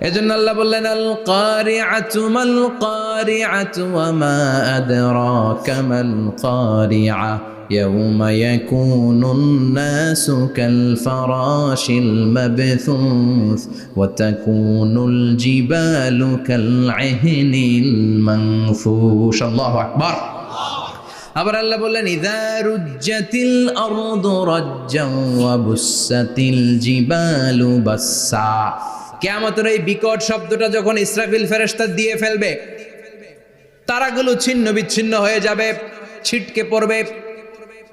এজন্য আল্লাহ বললেন আল কারিআতু মাল কারিআতু ওয়া মা আদরাকা মাল কারিআ ইয়াউমা ইয়াকুনুন নাসু কাল ফারাশিল মাবথুস ওয়া তাকুনুল জিবালু কাল আহিনিল মানফুশ। আল্লাহু আকবার। আবার আল্লাহ বললেন ইযা রুজ্জাতিল আরদু রাজ্জান ওয়া বুসাতিল জিবালু বাসসা। কিয়ামতের এই বিকট শব্দটা যখন ইসরাফিল ফেরেশতা দিয়ে ফেলবে, তারাগুলো ছিন্ন বিচ্ছিন্ন হয়ে যাবে, ছিটকে পড়বে,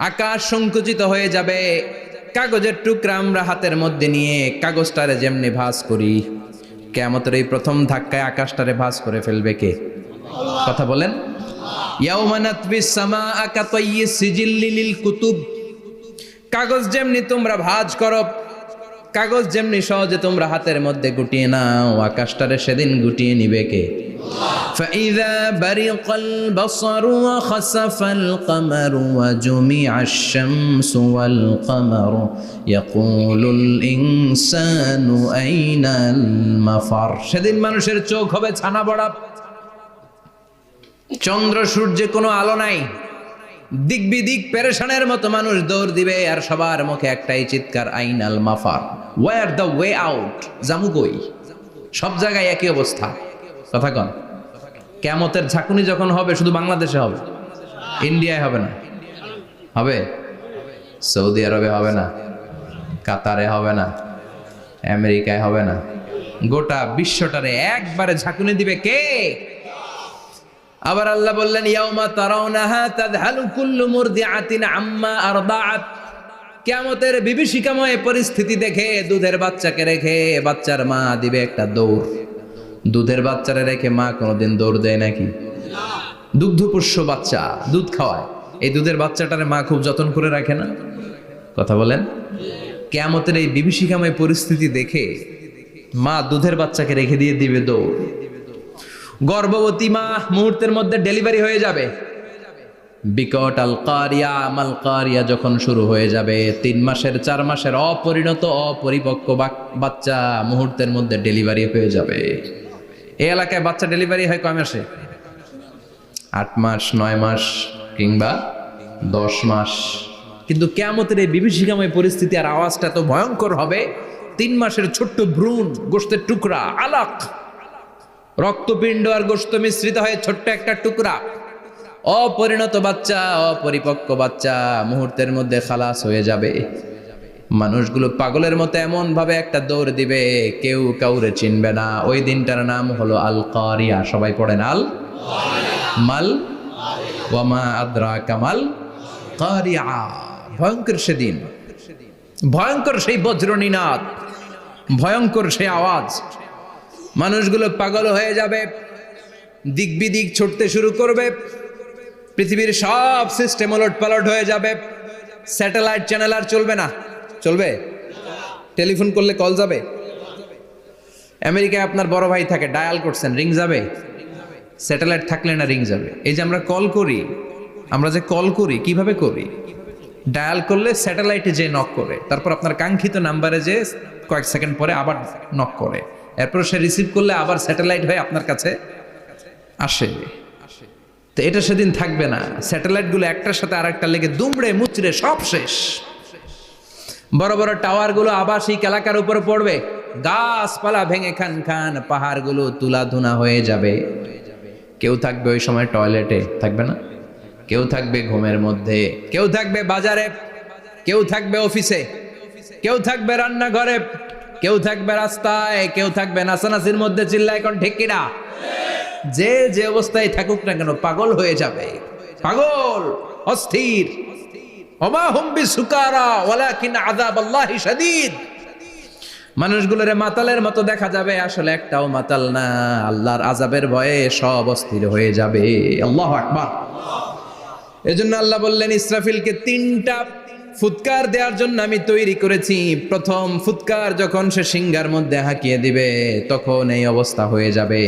আকাশ সংকুচিত হয়ে যাবে। কাগজের টুকরা আমরা হাতের মধ্যে নিয়ে কাগজটারে যেমনি ভাঁজ করি, কিয়ামতের এই প্রথম ধাক্কায় আকাশটারে ভাঁজ করে ফেলবে কে? কথা বলেন। ইয়াউমা নাতবিস সামাআ কাতাইয়িস সিজিল্লি লিল কুতুব, কাগজ যেমনি তোমরা ভাঁজ করো, কাগজ যেমনি সহজে তোমরা হাতের মধ্যে গুটিয়ে নাও, আকাশটারে সেদিন গুটিয়ে নিবে কে? ফাইযা বারিকাল বাসারু ওয়া খাসাফাল কামারু ওয়া জুমিআশ শামসু ওয়াল কামারু ইয়াকুলুল ইনসানু আইনাল মাফার। সেদিন মানুষের চোখ হবে ছানা বড়া, চন্দ্র সূর্যে কোনো আলো নাই, দিক বিদিক পেরেশানের মতো মানুষ দৌড় দিবে, আর সবার মুখে একটাই চিৎকার, আইনাল মাফার, ওয়্যার দ্য ওয়ে আউট, জামু কই? সব জায়গায় একই অবস্থা। কথা কন। কিয়ামতের ঝাঁকুনি যখন হবে শুধু বাংলাদেশে হবে, ইন্ডিয়ায় হবে না, হবে সৌদি আরবে হবে না, কাতারে হবে না, আমেরিকায় হবে না, গোটা বিশ্বটারে একবারে ঝাঁকুনি দিবে কে? আবার আল্লাহ বললেন ইয়াউমা তারাউনাহা তাযহালু কুল্লু মুরদিআতিন আম্মা আরদাআত। কিয়ামতের বিভীষিকাময় পরিস্থিতি দেখে দুধের বাচ্চাকে রেখে বাচ্চার মা দিবে একটা দৌড়। দুধের বাচ্চারে রেখে মা কোনোদিন দৌড় দেয় নাকি? দুগ্ধপোষ্য বাচ্চা, দুধ খাওয়ায়, এই দুধের বাচ্চাটারে মা খুব যত্ন করে রাখে না? কথা বলেন। কিয়ামতের এই বিভীষিকাময় পরিস্থিতি দেখে মা দুধের বাচ্চাকে রেখে দিয়ে দিবে দৌড়। গর্ভবতী মা মুহূর্তের মধ্যে ডেলিভারি হয়ে যাবে। বিকট আল কারিয়া মাল কারিয়া যখন শুরু হয়ে যাবে, 3 মাসের 4 মাসের অপরিণত অপরিপক্ক বাচ্চা মুহূর্তের মধ্যে ডেলিভারি হয়ে যাবে। এই এলাকায় বাচ্চা ডেলিভারি হয় কয় মাসে? 8 মাস, 9 মাস কিংবা 10 মাস। কিন্তু কিয়ামতের এই বিভীষিকাময় পরিস্থিতি আর আওয়াজটা তো ভয়ঙ্কর হবে। 3 মাসের ছোট্ট ভ্রূণ, গোশতের টুকরা, আলাক, রক্তপিণ্ড আর গোশত মিশ্রিত হয়ে ছোট্ট একটা টুকরা, অপরিণত বাচ্চা, অপরিপক্ক বাচ্চা মুহূর্তের মধ্যে খালাস হয়ে যাবে। মানুষগুলো পাগলের মতো এমন ভাবে একটা দৌড় দিবে, কেউ কাউরে চিনবে না। ওই দিনটার নাম হলো আল কারিয়া। সবাই পড়েন আল মাল ওয়ামা আদরাকা মাল কারিয়া। ভয়ঙ্কর সেদিন, ভয়ঙ্কর সেই বজ্রনীনাদ, ভয়ঙ্কর সেই আওয়াজ। মানুষগুলো পাগল হয়ে যাবে, দিক বিদিক ছুটতে শুরু করবে। পৃথিবীর সব সিস্টেম ওলট পালট হয়ে যাবে। স্যাটেলাইট চ্যানেল আর চলবে না। চলবে? টেলিফোন করলে কল যাবে? আমেরিকায় আপনার বড় ভাই থাকে, ডায়াল করছেন, রিং যাবে? স্যাটেলাইট থাকলে না রিং যাবে? এই যে আমরা কল করি, আমরা যে কল করি কিভাবে করি? ডায়াল করলে স্যাটেলাইটে যে নক করে, তারপর আপনার কাঙ্ক্ষিত নাম্বারে যে কয়েক সেকেন্ড পরে আবার নক করে, এরপর সে রিসিভ করলে আবার স্যাটেলাইট হয়ে আপনার কাছে আসে। তো এটা সেদিন থাকবে না। স্যাটেলাইটগুলো একটার সাথে আরেকটা লেগে দুমড়ে মুচড়ে সব শেষ। বড় বড় টাওয়ারগুলো আবাসিক এলাকার উপরে পড়বে, গাছপালা ভেঙে খান খান, পাহাড়গুলো তুলা ধুনা হয়ে যাবে। কেউ থাকবে ওই সময় টয়লেটে, থাকবে না? কেউ থাকবে ঘুমের মধ্যে, কেউ থাকবে বাজারে, কেউ থাকবে অফিসে, কেউ থাকবে রান্নাঘরে, কেউ থাকবে রাস্তায়, কেউ থাকবে নাচানাচির মধ্যে। চিল্লায় কোন ঠিক কিনা? যে যে অবস্থায় থাকুক না কেন পাগল হয়ে যাবে, পাগল, অস্থির। ওমা হুম বিসুকারা ওয়ালাকিন আযাবাল্লাহি শাদীদ। মানুষগুলোরে মাতালের মতো দেখা যাবে, আসলে একটাও মাতাল না। আল্লাহর আযাবের ভয়ে সব অস্থির হয়ে যাবে। আল্লাহু আকবার। এজন্য আল্লাহ বললেন, ইসরাফিলকে 3টা ফুৎকার দেওয়ার জন্য আমি তৈরি করেছি। প্রথম ফুৎকার যখন সে সিংহার মধ্যে হাঁকিয়ে দিবে, তখন এই অবস্থা হয়ে যাবে।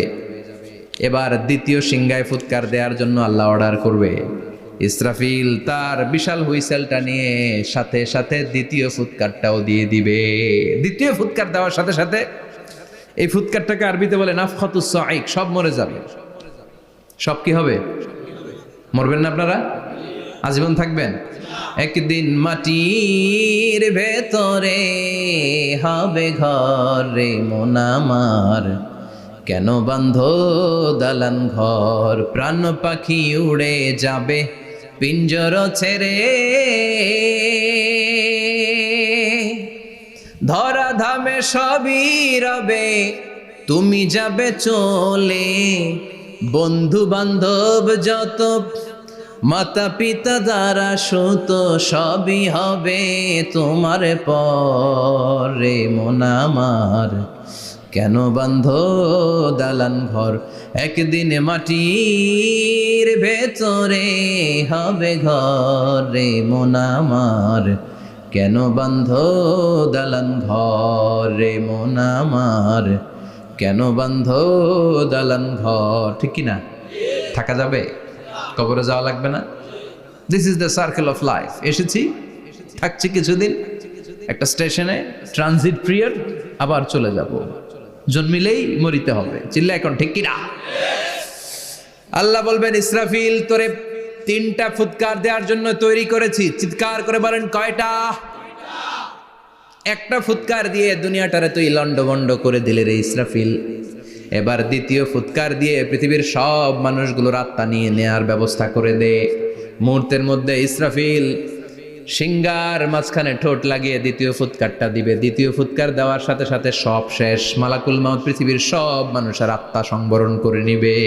এবার দ্বিতীয় সিংহায় ফুৎকার দেওয়ার জন্য আল্লাহ অর্ডার করবে। ইসরাফিল তার বিশাল হুইসেলটা নিয়ে সাথে সাথে দ্বিতীয় ফুৎকারটাও দিয়ে দিবে। দ্বিতীয় ফুৎকার দেওয়ার সাথে সাথে এই ফুৎকারটাকে আরবিতে বলে নাফখাতুস সাঈক। সব মরে যাবে। সব কি হবে? মরবেন না আপনারা? আজীবন থাকবেন? একদিন মাটির ভেতরে হবে ঘর রে মন আমার, কেন বান্ধ দালান ঘর, প্রাণ পাখি উড়ে যাবে পিঞ্জর ছেড়ে, ধরা ধামে সবই রবে তুমি যাবে চলে, বন্ধু বান্ধব যত মাতা পিতা দ্বারা সুত সবই হবে তোমার পরে মন আমার, কেন বান্ধ দালান ঘর, একদিন মাটির ভেতরে হবে ঘর রে মন আমার, কেন বান্ধ দালান ঘর রে মন আমার, কেন বান্ধ দালান ঘর। ঠিক কিনা? থাকা যাবে? কবরে যাওয়া লাগবে না? This is the circle of life. এসেছি, থাকছি কিছুদিন একটা স্টেশনে, ট্রানজিট পিরিয়ড, আবার চলে যাব। জন্মিলেই মরিতে হবে। চিল্লা এখন ঠিক কিনা? আল্লাহ বলবেন, ইসরাফিল তোরে 3টা ফুৎকার দেওয়ার জন্য তৈরি করেছি। চিৎকার করে বলেন, কয়টা? একটা ফুৎকার দিয়ে দুনিয়াটারে তুই লন্ডভন্ড করে দিলে রে ইসরাফিল। এবার দ্বিতীয় ফুৎকার দিয়ে পৃথিবীর সব মানুষগুলোর আত্মা নিয়ে নেয়ার ব্যবস্থা করে দে। মুহূর্তের মধ্যে ইসরাফিল সিংহার মাঝখানে ঠোঁট লাগিয়ে দ্বিতীয় ফুৎকারটা দিবে। দ্বিতীয় ফুৎকার দেওয়ার সাথে সাথে সব শেষ। মালাকুল মাউত পৃথিবীর সব মানুষের আত্মা সংবরণ করে নিবে।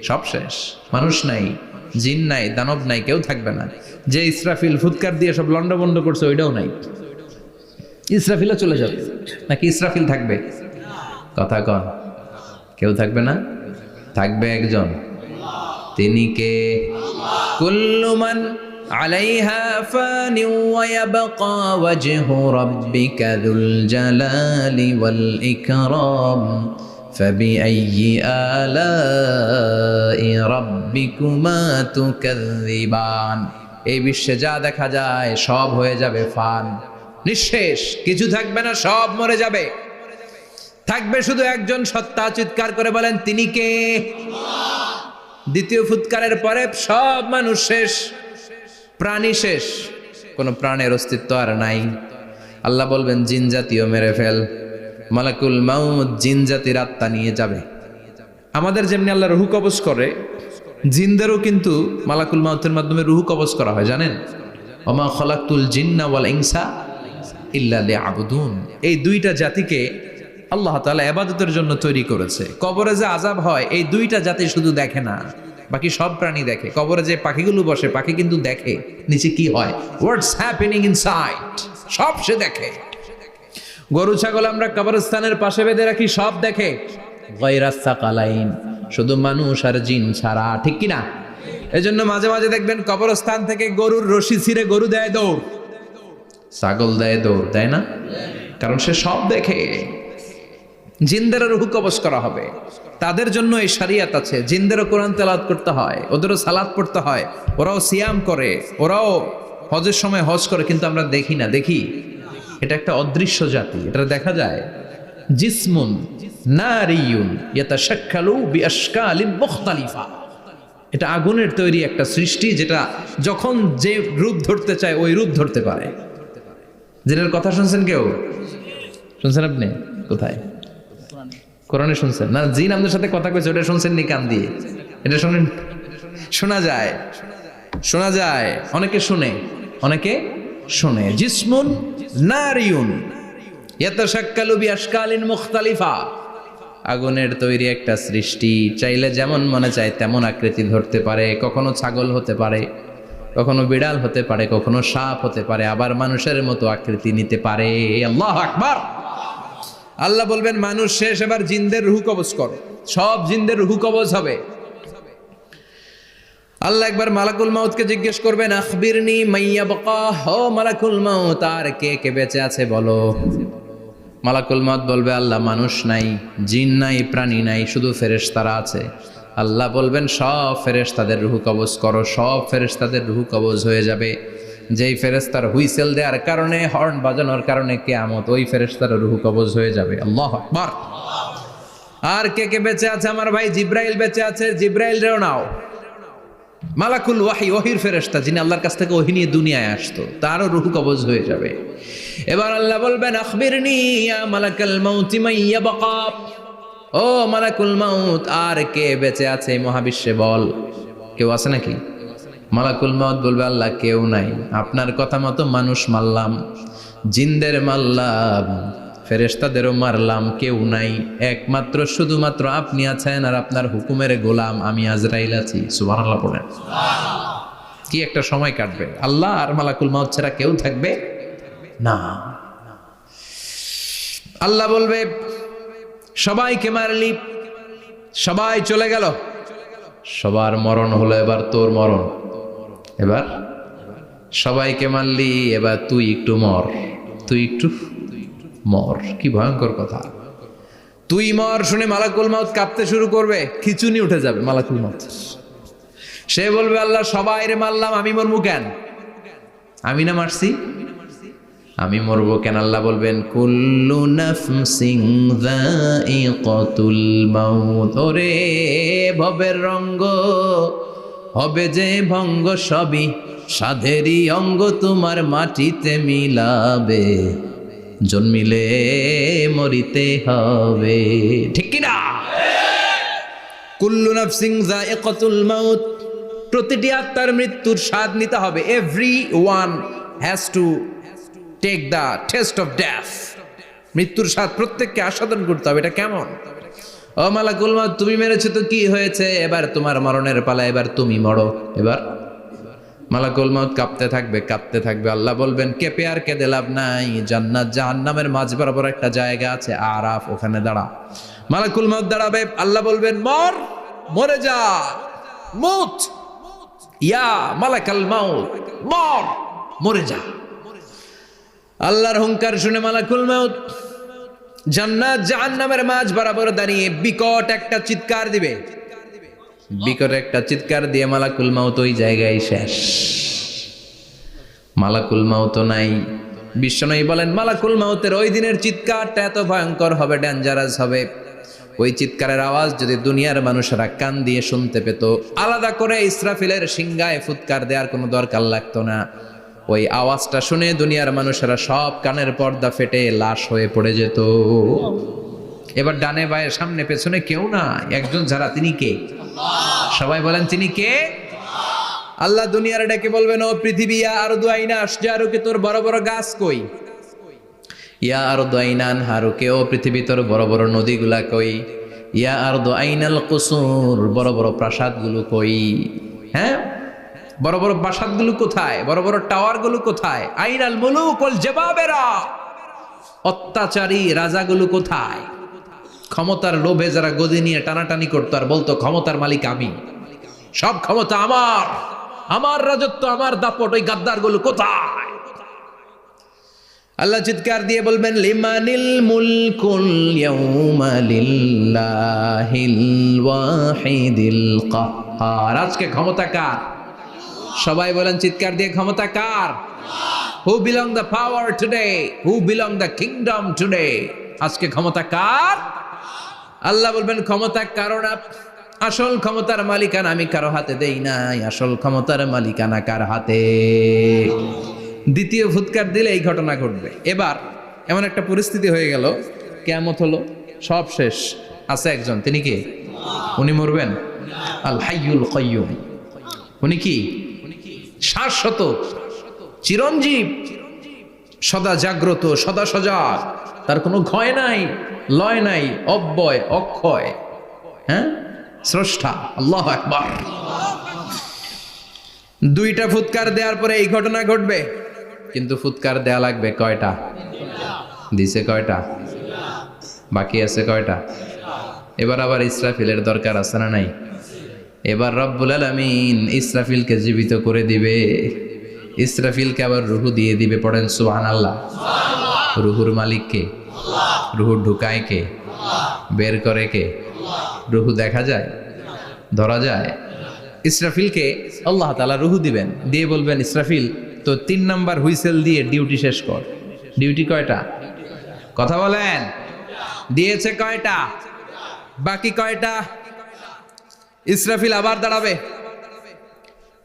সব শেষ। মানুষ নাই, জিন নাই, দানব নাই, কেউ থাকবে না। যে ইসরাফিল ফুৎকার দিয়ে সব লন্ডভন্ড করছে ওইটাও নাই। ইসরাফিলও চলে যাবে নাকি ইসরাফিল থাকবে? কথা কন। কেউ থাকবে না? থাকবে একজন। তিনি কে? কুল্লু মান আলাইহা ফানি ওয়া ইয়াবকা ওয়াজহু রাব্বিকা যুল জালালি ওয়াল ইকরাম ফাবিআইয়ি আলাই রাব্বিকুমা তুকাযযিবান। এই বিশ্বে যা দেখা যায় সব হয়ে যাবে ফান, নিঃশেষ, কিছু থাকবে না, সব মরে যাবে। থাকবে শুধু একজন সত্তা, চিৎকার করে বলেন তিনি কে? দ্বিতীয় ফুৎকারের পরে সব মানুষ শেষ, প্রাণী শেষ, কোনো প্রাণের অস্তিত্ব আর নাই। আল্লাহ বলবেন জিন জাতিও মেরে ফেল। মালাকুল মাউত জিন জাতির আত্মা নিয়ে যাবে। আমাদের যেমনি আল্লাহ রুহু কবজ করে, জিনদেরও কিন্তু মালাকুল মাউতের মাধ্যমে রুহু কবজ করা হয়, জানেন? ওমা খলাকতুল জিন্না ওয়াল ইনসা ইল্লা লিয়াবুদুন। এই দুইটা জাতিকে আল্লাহ তাআলা ইবাদতের জন্য তৈরি করেছে। কবরে যে আযাব হয় এই দুইটা জাতি শুধু দেখে না, বাকি সব প্রাণী দেখে। কবরে যে পাখিগুলো বসে, পাখি কিন্তু দেখে নিচে কি হয়, হোয়াটস হ্যাপেনিং ইনসাইড, সব সে দেখে। গরু ছাগল আমরা কবরস্থানের পাশে বেঁধে রাখি, সব দেখে। গায়রাস সাকালাইন, শুধু মানুষ আর জিন ছাড়া, ঠিক কি না? এজন্য মাঝে মাঝে দেখবেন কবরস্থান থেকে গরুর রশি ছিঁড়ে গরু দেয় দৌড়, ছাগল দেয় দৌড়, দেয় না? কারণ সে সব দেখে। জিনদেরও রূহ কবজ করা হবে, তাদের জন্য এই শরিয়ত আছে। জিনদেরও কোরআন তেলাওয়াত করতে হয়, ওদেরও সালাত পড়তে হয়, ওরাও সিয়াম করে, ওরাও হজের সময় হজ করে, কিন্তু আমরা দেখি না। দেখি, এটা একটা অদৃশ্য জাতি, এটা দেখা যায়। জিসমুন নারিয়ুন ইয়াতাশাক্কালু বিআশকালিন মুখতালিফা, এটা আগুনের তৈরি একটা সৃষ্টি, যেটা যখন যে রূপ ধরতে চায় ওই রূপ ধরতে পারে। জিনের কথা শুনছেন কেউ? শুনছেন আপনি? কোথায়? কোরআনে শুনছেন না? জিন আমাদের সাথে কথা কইছে, ওটা শুনছেন নি কান দিয়ে? এটা শুনেন, শোনা যায়, শোনা যায়, অনেকে শুনে, অনেকে শুনে। জিসমুন নারিয়ুন ইয়াতাশাক্কালু বিআশকালিন মুখতালিফা, আগুনের তৈরি একটা সৃষ্টি, চাইলে যেমন মনে চায় তেমন আকৃতি ধরতে পারে। কখনো ছাগল হতে পারে, কখনো বিড়াল হতে পারে, কখনো সাপ হতে পারে, আবার মানুষের মতো আকৃতি নিতে পারে। আল্লাহু আকবার। আল্লাহ বলবেন মানুষ শেষ, এবার জিনদের রূহ কবজ করো। সব জিনদের রূহ কবজ হবে। আল্লাহ একবার মালাকুল মাউতকে জিজ্ঞেস করবেন, আখবিরনি মাইয়াবকা, ও মালাকুল মাউত, আর কে কে বেঁচে আছে বলো। মালাকুল মাউত বলবে, আল্লাহ মানুষ নাই, জিন নাই, প্রাণী নাই, শুধু ফেরেশতারা আছে। আল্লাহ বলবেন সব ফেরেশতাদের রূহ কবজ করো। সব ফেরেশতাদের রূহ কবজ হয়ে যাবে। যেই ফেরেশতার হুইসেল দেওয়ার কারণে, হর্ন বাজানোর কারণে কিয়ামত, ওই ফেরেশতার রূহ কবজ হয়ে যাবে। আল্লাহু আকবার। আর কে কে বেঁচে আছে? আমার ভাই জিব্রাইল বেঁচে আছে, জিব্রাইল রেও নাও। মালাকুল ওয়াহি, ওহির ফেরেশতা, যিনি আল্লাহর কাছ থেকে ওহী নিয়ে দুনিয়ায় আসতো, তারও রূহ কবজ হয়ে যাবে। এবার আল্লাহ বলবেন, আখবিরনি ইয়া মালাকাল মাউতি মাইয়াবকা, ও মালাকুল মাউত, আর কে বেঁচে আছে এই মহাবিশ্বে বল। কেউ আছে নাকি? মালাকুল মাউত বলবে, আল্লাহ কেউ নাই। আপনার কথা মতো মানুষ মারলাম, জিনদের মারলাম, ফেরেশতাদেরও মারলাম, কেউ নাই, একমাত্র শুধুমাত্র আপনি আছেন, আর আপনার হুকুমের গোলাম আমি আজরাইল আছি। সুবহানাল্লাহ পড়েন। কি একটা সময় কাটবে! আল্লাহ আর মালাকুল মাউত ছাড়া কেউ থাকবে না। আল্লাহ বলবে, সবাইকে মারলি, সবাই চলে গেল, সবার মরণ হলো, এবার তোর মরণ। এবার সবাইকে মারলি, এবার তুই একটু মর, তুই একটু মর। কি ভয়ঙ্কর কথা! তুই মর শুনে মালাকুল মাউত কাঁপতে শুরু করবে, খিচুনি উঠে যাবে মালাকুল মাউত। সে বলবে, আল্লাহ সবাই রে মারলাম, আমি মরবো কেন? আমি না মারছি, আমি মরবো কেন? আল্লাহ বলবেন, কুল্লু নাফসিন যায়িকাতুল মাউত, ওরে ভবের রঙ্গ, হবে যে ভঙ্গ, সবই সাধেরই অঙ্গ, তোমার মাটিতে মিলাবে, জন্মিলে মরিতে হবে। ঠিক কি না? কুল্লু নাফসিন যায়িকাতুল মাউত, প্রতিটি আত্মার মৃত্যুর স্বাদ নিতে হবে। Everyone has to take the test of death. মৃত্যুর স্বাদ প্রত্যেককে আস্বাদন করতে হবে। এটা কেমন? ও মালাকুল মাউত, তুমি মেরেছো তো কি হয়েছে, এবার তোমার মরণের পালা, এবার তুমি মরো। এবার মালাকুল মাউত কাঁপতে থাকবে, কাঁপতে থাকবে। আল্লাহ বলবেন, কেঁপে আর কেঁদে লাভ নাই, জান্নাত জাহান্নামের মাঝ বরাবর একটা জায়গা আছে, আরাফ, ওখানে দাঁড়া। মালাকুল মাউত দাঁড়াবে, আল্লাহ বলবেন, মর, মরে যা, মুত। ইয়া মালাকাল মাউত, মর, মরে যা। আল্লাহর হুঙ্কার শুনে মালাকুল মাউত জান্নাত জাহান্নামের মাঝ বরাবর দাঁড়িয়ে বিকট একটা চিৎকার দিবে। বিকট একটা চিৎকার দিয়ে মালাকুল মাউত ওই জায়গায় শেষ। মালাকুল মাউত নাই। বিশ্বনবী বলেন মালাকুল মাউতের ওই দিনের চিৎকারটা এত ভয়ঙ্কর হবে, ডেঞ্জারাস হবে। ওই চিৎকারের আওয়াজ যদি দুনিয়ার মানুষেরা কান দিয়ে শুনতে পেত, আলাদা করে ইসরাফিলের সিংহায় ফুৎকার দেওয়ার কোনো দরকার লাগতো না। ওই আওয়াজটা শুনে দুনিয়ার মানুষেরা সব কানের পর্দা ফেটে লাশ হয়ে পড়ে যেত। এবার ডানে বায়ে সামনে পেছনে কেউ না, একজন যারা, তিনি কে? সবাই বলেন তিনি কে? আল্লাহ দুনিয়ার ডেকে বলবেন, ও পৃথিবী, ইয়া আরদু আইনা আশজারুকে, তোর বড় বড় গাছ কই? ইয়া আরদু আইনান হারুকে, ও পৃথিবী তোর বড় বড় নদীগুলা কই? ইয়া আরদু আইনাল কুসুর, বড় বড় প্রাসাদগুলো কই? হ্যাঁ, বড় বড় প্রাসাদগুলো কোথায়? বড় বড় টাওয়ারগুলো কোথায়? আইনাল মুলুক ওয়াল জাবাবেরা, অত্যাচারী রাজাগুলো কোথায়? ক্ষমতার লোভে যারা গদি নিয়ে টানাটানি করতো আর বলতো ক্ষমতার মালিক আমি, সব ক্ষমতা আমার, আমার রাজত্ব, আমার দাপট, ওই গাদ্দারগুলো কোথায়? আল্লাহ চিৎকার দিয়ে বলবেন, লিমানিল মুলকুল ইয়াউমা লিল্লাহিল ওয়াহিদিল কাহ্হার। আজকে ক্ষমতা কার? সবাই বলেন চিৎকার দিয়ে, ক্ষমতা কার? Who belong the power today? Who belong the kingdom today? আজকে ক্ষমতা কার? আল্লাহ বলবেন ক্ষমতা কারো না, আসল ক্ষমতার মালিকানা আমি কারো হাতে দেই নাই। আসল ক্ষমতার মালিকানা কার হাতে? দ্বিতীয় ফুৎকার দিলে এই ঘটনা ঘটবে। এবার এমন একটা পরিস্থিতি হয়ে গেল, কিয়ামত হলো, সব শেষ। আছে একজন, তিনি কি? উনি মরবেন? আল হাইয়ুল কাইয়ুম। উনি কি? শাশ্বত, চিরঞ্জীব, সদা জাগ্রত, সদা সজাগ, তার কোনো ক্ষয় নাই, লয় নাই, অব্যয়, অক্ষয়। হ্যাঁ, স্রষ্টা। আল্লাহু আকবার। দুইটা ফুৎকার দেওয়ার পরে এই ঘটনা ঘটবে, কিন্তু ফুৎকার দেয়া লাগবে কয়টা? দিছে কয়টা? বাকি আছে কয়টা? এবার আবার ইসরাফিলের দরকার আছে না নাই? এবার রব্বুল আলামিন ইসরাফিলকে জীবিত করে দিবে। ইসরাফিলকে আবার রুহু দিয়ে দিবে। পড়েন সুবহানাল্লাহ। রুহুর মালিক কে? রুহু ঢুকায় কে? বের করে কে? রুহু দেখা যায়, ধরা যায়? ইসরাফিলকে আল্লাহ তাআলা রুহু দিবেন, দিয়ে বলবেন ইসরাফিল তো 3 নাম্বার হুইসেল দিয়ে ডিউটি শেষ কর। ডিউটি কয়টা? কথা বলেন। দিয়েছে কয়টা? বাকি কয়টা? ইসরাফিল আবার দাঁড়াবে,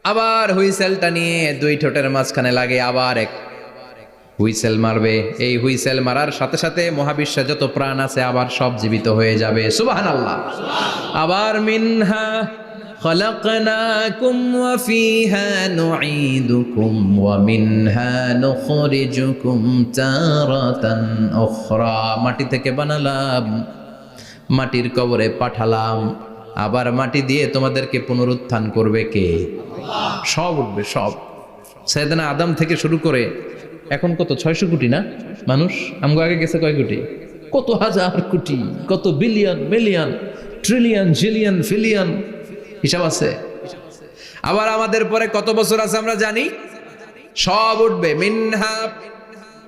আবার হুইসেলটা নিয়ে দুই ঠোঁটের মাঝখানে লাগে আবার এক হুইসেল মারবে। এই হুইসেল মারার সাথে সাথে মহাবিশ্বে যত প্রাণ আছে আবার সব জীবিত হয়ে যাবে। সুবহানাল্লাহ। আবার মিনহা খলাকনাকুম ওয়া ফিহা নুঈদুকুম ওয়া মিনহা নুখরিজুকুম তারাতান উখরা। মাটি থেকে বানালাম, মাটির কবরে পাঠালাম, আবার মাটি দিয়ে তোমাদেরকে পুনরুত্থান করবে কে? সব উঠবে, সব। সাইয়েদনা আদম থেকে শুরু করে এখন কত 600 কোটি না মানুষ? আমগো আগে গেছে কয় কোটি? কত হাজার কোটি, কত billion, million, trillion, zillion, pillion, হিসাব আছে। আবার আমাদের পরে কত বছর আছে আমরা জানি? সব উঠবে। মিনহা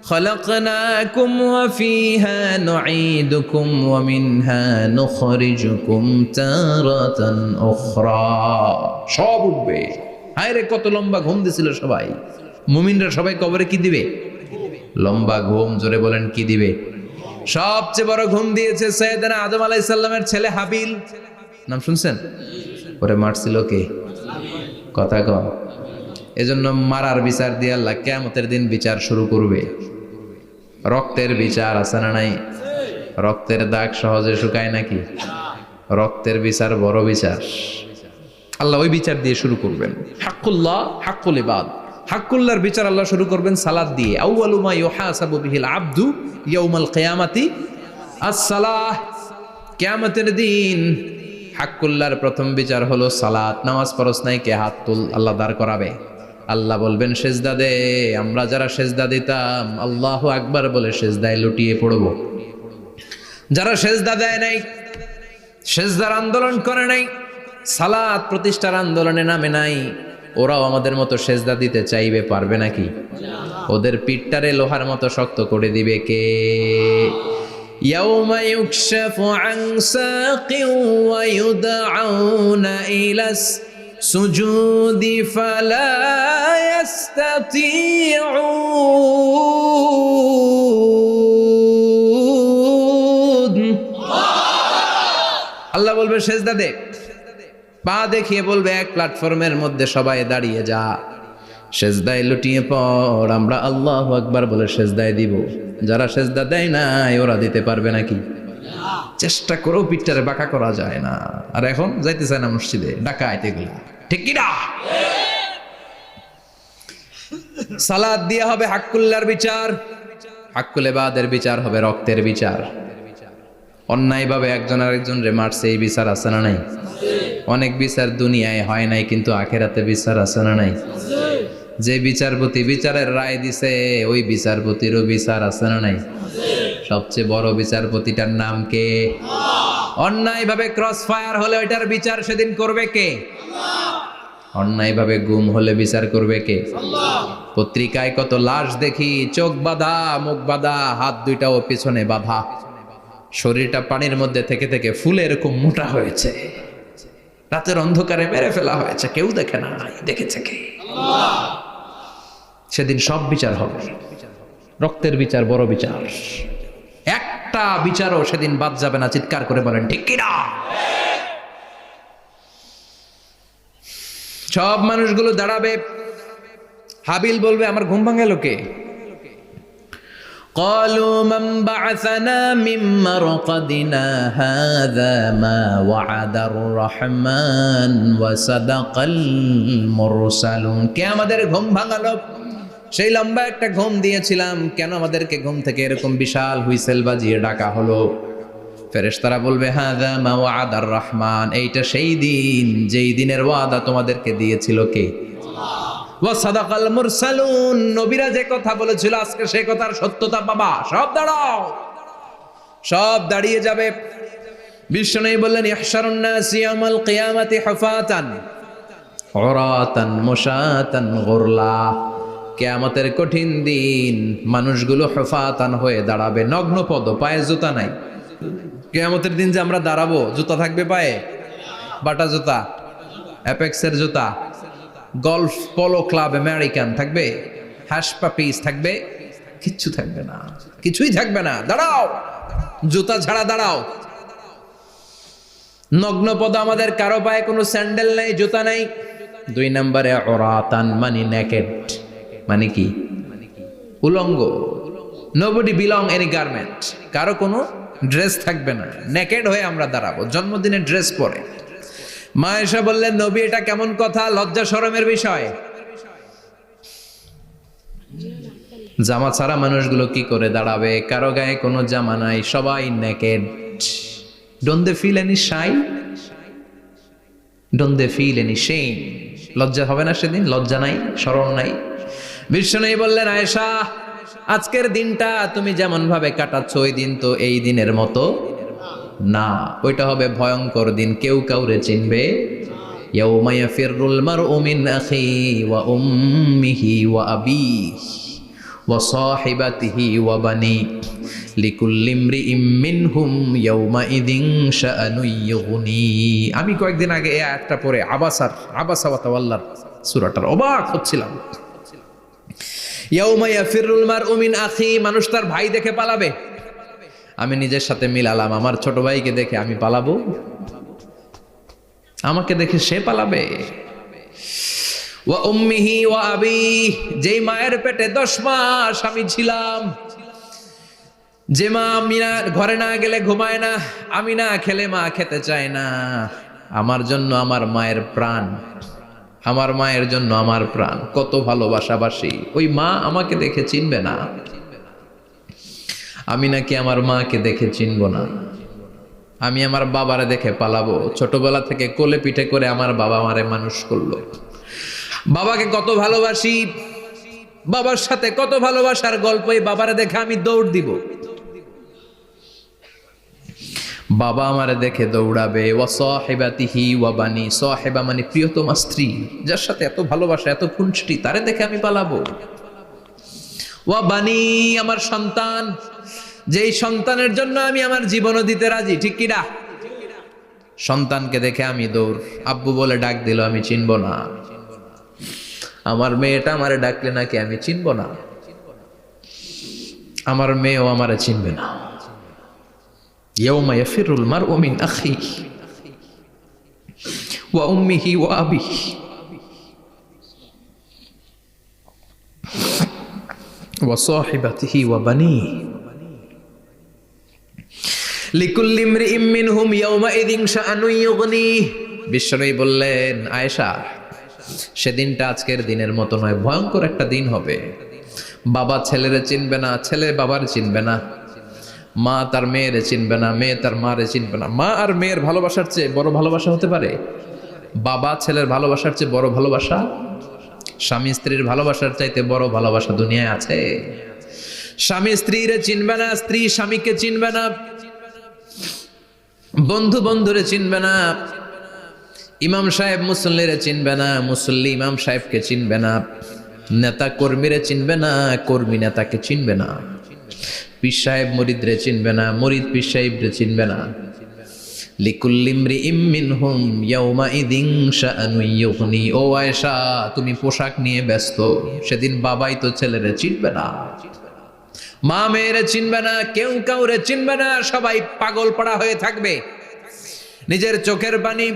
খলাকনাকুম ওয়া ফিহা নুঈদুকুম ওয়া মিনহা নুখরিজুকুম তারাতান উখরা। সব উঠবে। হায়রে কত লম্বা ঘুম দিছিল সবাই। মুমিনরা সবাই কবরে কি দিবে? লম্বা ঘুম। জোরে বলেন কি দিবে? সবচেয়ে বড় ঘুম দিয়েছে সাইয়েদনা আদম আলাইহিস সালামের ছেলে হাবিল। নাম শুনছেন? ওরে মারছিল কে? কথা কম। এজন্য মারার বিচার দিয়ে আল্লাহ কিয়ামতের দিন বিচার শুরু করবে। রক্তের বিচার আছে না নাই? রক্তের দাগ সহজে শুকায় নাকি? রক্তের বিচার বড় বিচার। আল্লাহ ওই বিচার দিয়ে শুরু করবেন। হাক্কুল্লাহ, হাক্কুল ইবাদ। হাক্কুল্লাহর বিচার আল্লাহ শুরু করবেন সালাত দিয়ে। আউয়ালু মা ইউহাসাবু বিহিল আবদু ইয়াউমাল কিয়ামাতি আস-সালাহ। কিয়ামতের দিন হাক্কুল্লাহর প্রথম বিচার হলো সালাত। নামাজ পড়স নাই, কে হাত তুল, আল্লাহ দাঁড় করাবে। আল্লাহ বলবেন সেজদা দে। আমরা যারা সেজদা দিতাম আল্লাহু আকবার বলে সেজদায় লুটিয়ে পড়ব। যারা সেজদা দেয় নাই, সেজদার আন্দোলন করে নাই, সালাত প্রতিষ্ঠার আন্দোলনে নামে নাই, ওরাও আমাদের মতো সেজদা দিতে চাইবে, পারবে নাকি? ওদের পিঠটারে লোহার মতো শক্ত করে দিবে কে? ইয়াউমা ইউকশাফু আন সাকিন ওয়া ইউদআউনা ইলাস সুজুদি ফালা ইয়াস্তাতিউন। আল্লাহ বলবে সেজদা দে, পা দেখিয়ে বলবে এক প্ল্যাটফর্মের মধ্যে সবাই দাঁড়িয়ে যা, সেজদায় লুটিয়ে পড়। আমরা আল্লাহু আকবার বলে সেজদায় দিব। যারা সেজদা দেয় নাই ওরা দিতে পারবে নাকি? চেষ্টা করেও পিঠটারে বাঁকা করা যায় না। আর এখন যাইতে চায় না মসজিদে, ডাকাইতে এগুলা, ঠিক কি না? সালাত দিয়ে হবে হাক্কুল্লার বিচার, হাক্কুল ইবাদের বিচার হবে রক্তের বিচার। অন্যায়ভাবে একজন আরেকজন রে মারছে, এই বিচার আছে না নাই? অনেক বিচার দুনিয়ায় হয় নাই, কিন্তু আখেরাতে বিচার আছে না নাই? যে বিচারপতি বিচারের রায় দিছে ওই বিচারপতিরও বিচার আছে না নাই? সবচেয়ে বড় বিচারপতিটার নাম কে? অন্যায়ভাবে ক্রস ফায়ার হলে ওইটার বিচার সেদিন করবে কে? অন্যায়ভাবে গুম হলে বিচার করবে কে? পত্রিকায় কত লাশ দেখি, চোখ বাঁধা, মুখ বাঁধা, হাত দুইটাও পিছনে বাঁধা, শরীরটা পানির মধ্যে থেকে থেকে ফুলে এরকম মোটা হয়েছে, রাতের অন্ধকারে মেরে ফেলা হয়েছে, কেউ দেখে না, দেখেছে কে? সেদিন সব বিচার হবে, রক্তের বিচার, বড় বিচার। একটা বিচারও সেদিন বাদ যাবে না, চিৎকার করে বলেন ঠিক কিনা? সব মানুষগুলো দাঁড়াবে। হাবিল বলবে আমার ঘুম ভাঙালো কে? قالوا من بعثنا من مرقدنا هذا ما وعد الرحمن وصدق المرسلون। কে আমাদের ঘুম ভাঙালো? সেই লম্বা একটা ঘুম দিয়েছিলাম, কেন আমাদেরকে ঘুম থেকে এরকম বিশাল হুইসেল বাজিয়ে ডাকা হলো? ফেরেশতারা বলবে হাযা মা ওয়াদার রহমান, এইটা সেই দিন যেই দিনের ওয়াদা তোমাদেরকে দিয়েছিল কে? ওয়া সাদাকাল মুরসালুন, নবীরা যে কথা বলেছিল আজকে সেই কথার সত্যতা পাবা। সব দাঁড়াও, সব দাঁড়িয়ে যাবে। বিশ্বনবী বললেন ইহশারুন নাস ইয়াউমাল কিয়ামাতি হুফাতান উরাতান মুশাতান গুরলা। কিয়ামতের কঠিন দিন মানুষগুলো হুফাতান হয়ে দাঁড়াবে, নগ্ন পদ, পায়ে জুতা নাই। কিয়ামতের দিন যে আমরা দাঁড়াবো, জুতা থাকবে পায়ে? বাটা জুতা, অ্যাপেক্সের জুতা, গলফ পোলো ক্লাব আমেরিকান থাকবে? হ্যাশ পাপিস থাকবে? কিচ্ছু থাকবে না, কিছুই থাকবে না। দাঁড়াও, জুতা ছাড়া দাঁড়াও। নগ্ন পদ, আমাদের কারো পায়ে কোনো স্যান্ডেল নেই, জুতা নেই। 2 নম্বরে উরাতান মানে নেকেড, মানে কি? উলঙ্গ। নোবডি বিলং এনি গার্মেন্ট, কারো কোনো ড্রেস থাকবে না, নেকেড হয়ে আমরা দাঁড়াবো। জন্মদিনে ড্রেস পরে। মা আয়েশা বললেন নবী এটা কেমন কথা, লজ্জা শরমের বিষয়। জামা ছাড়া মানুষগুলো কি করে দাঁড়াবে? কারো গায়ে কোনো জামা নাই, সবাই naked. Don't they feel any shy? Don't they feel any shame? লজ্জা হবে না সেদিন? লজ্জা নাই, শরম নাই। বিশ্বনবী বললেন আয়েশা আজকের দিনটা তুমি যেমন ভাবে কাটাচ্ছ ওই দিন তো এই দিনের মতো না, ওইটা হবে ভয়ঙ্কর দিন, কেউ কাউরে চিনবে। ইয়াউমা ইয়াফিরুল মারউ মিন আখিহি ওয়া উম্মিহি ওয়া আবিহি ওয়া সাহিবাতিহি ওয়া বানি লিকুল্লি ইমরিইম মিনহুম ইয়াউমা ইযিন শাআনুন ইউগনি। আমি কয়েকদিন আগে এই আয়াতটা পড়ে আবাসা ওয়া তাওয়াল্লার সূরাটার অবাক হচ্ছিলাম। ইয়াউমা ইয়াফিরুল মারউ মিন আখি, মানুষ তার ভাই দেখে পালাবে। আমি নিজের সাথে মিলালাম, আমার ছোট ভাইকে দেখে আমি পালাবো? আমাকে দেখে সে পালাবে? ওয়া উম্মিহি ওয়া আবি, যেই মায়ের পেটে 10 মাস আমি ছিলাম, যে মা আমি না ঘরে না গেলে ঘুমায় না, আমি না খেলে মা খেতে চায় না, আমার জন্য আমার মায়ের প্রাণ, আমার মায়ের জন্য আমার প্রাণ, কত ভালোবাসাবাসি। ওই মা আমাকে দেখে চিনবে না, আমি নাকি আমার মাকে দেখে চিনব না। আমি আমার বাবারে দেখে পালাবো। ছোটবেলা থেকে কোলে পিঠে করে আমার বাবা আমারে মানুষ করলো, বাবাকে কত ভালোবাসি, বাবার সাথে কত ভালোবাসার গল্প, এই বাবারে দেখে আমি দৌড় দিব। বাবা আমারে দেখে দৌড়াবে, ওয়া সাহিবাতিহি ওয়া বানি, সাহিবা মানে প্রিয়তমা স্ত্রী, যার সাথে এত ভালোবাসা এত খুনসুটি, তারে দেখে আমি পালাবো। ওয়া বানি আমার সন্তান, যেই সন্তানের জন্য আমি আমার জীবনও দিতে রাজি, ঠিক কিনা? সন্তানকে দেখে আমি দৌড়, আব্বু বলে ডাক দিল আমি চিনব না, আমার মেয়েটা আমারে ডাকলে নাকি আমি চিনব না, আমার মেয়েও আমারে চিনবে না। ইয়াউমা ইয়াফিরুল মারউ মিন আখিহি ওয়া উম্মিহি ওয়া আবিহি ওয়া সাহিবাতিহি ওয়া বানিহি লিকুল্লি ইমরিইম মিনহুম ইয়াউমাইযিন শাআনুন ইউগনিহি। বিশ্বনবী বললেন, আয়েশা, সেদিনটা আজকের দিনের মতো নয়, ভয়ঙ্কর একটা দিন হবে। বাবা ছেলেরে চিনবে না, ছেলে বাবার চিনবে না, মা তার মেয়েরে চিনবে না, মেয়ে তার মারে চিনবে না। মা আর মেয়ের ভালোবাসার চেয়ে বড় ভালোবাসা হতে পারে? বাবা ছেলের ভালোবাসার চেয়ে বড় ভালোবাসা? স্বামী স্ত্রীর ভালোবাসার চাইতে বড় ভালোবাসা দুনিয়ায় আছে? স্বামী স্ত্রীরে চিনবে না, স্ত্রী স্বামীকে চিনবে না, বন্ধু বন্ধুরে চিনবে না, ইমাম সাহেব মুসল্লিরে চিনবে না, মুসল্লি ইমাম সাহেবকে চিনবে না, নেতা কর্মীরে চিনবে না, কর্মী নেতাকে চিনবে না, পীর সাহেব মুরিদরে চিনবে না, মুরিদ পীর সাহেবরে চিনবে না। লিকুল্লি ইমরিইম মিনহুম ইয়াউমাইযিন শাআনুন ইউগনি। ও আয়েশা, তুমি পোশাক নিয়ে ব্যস্ত, সেদিন বাবাই তো ছেলেরে চিনবে না, মা মেয়েরে চিনবে না, কেউ কাউরে চিনবে না, সবাই পাগল পাড়া হয়ে থাকবে। নিজের চোখের পানি,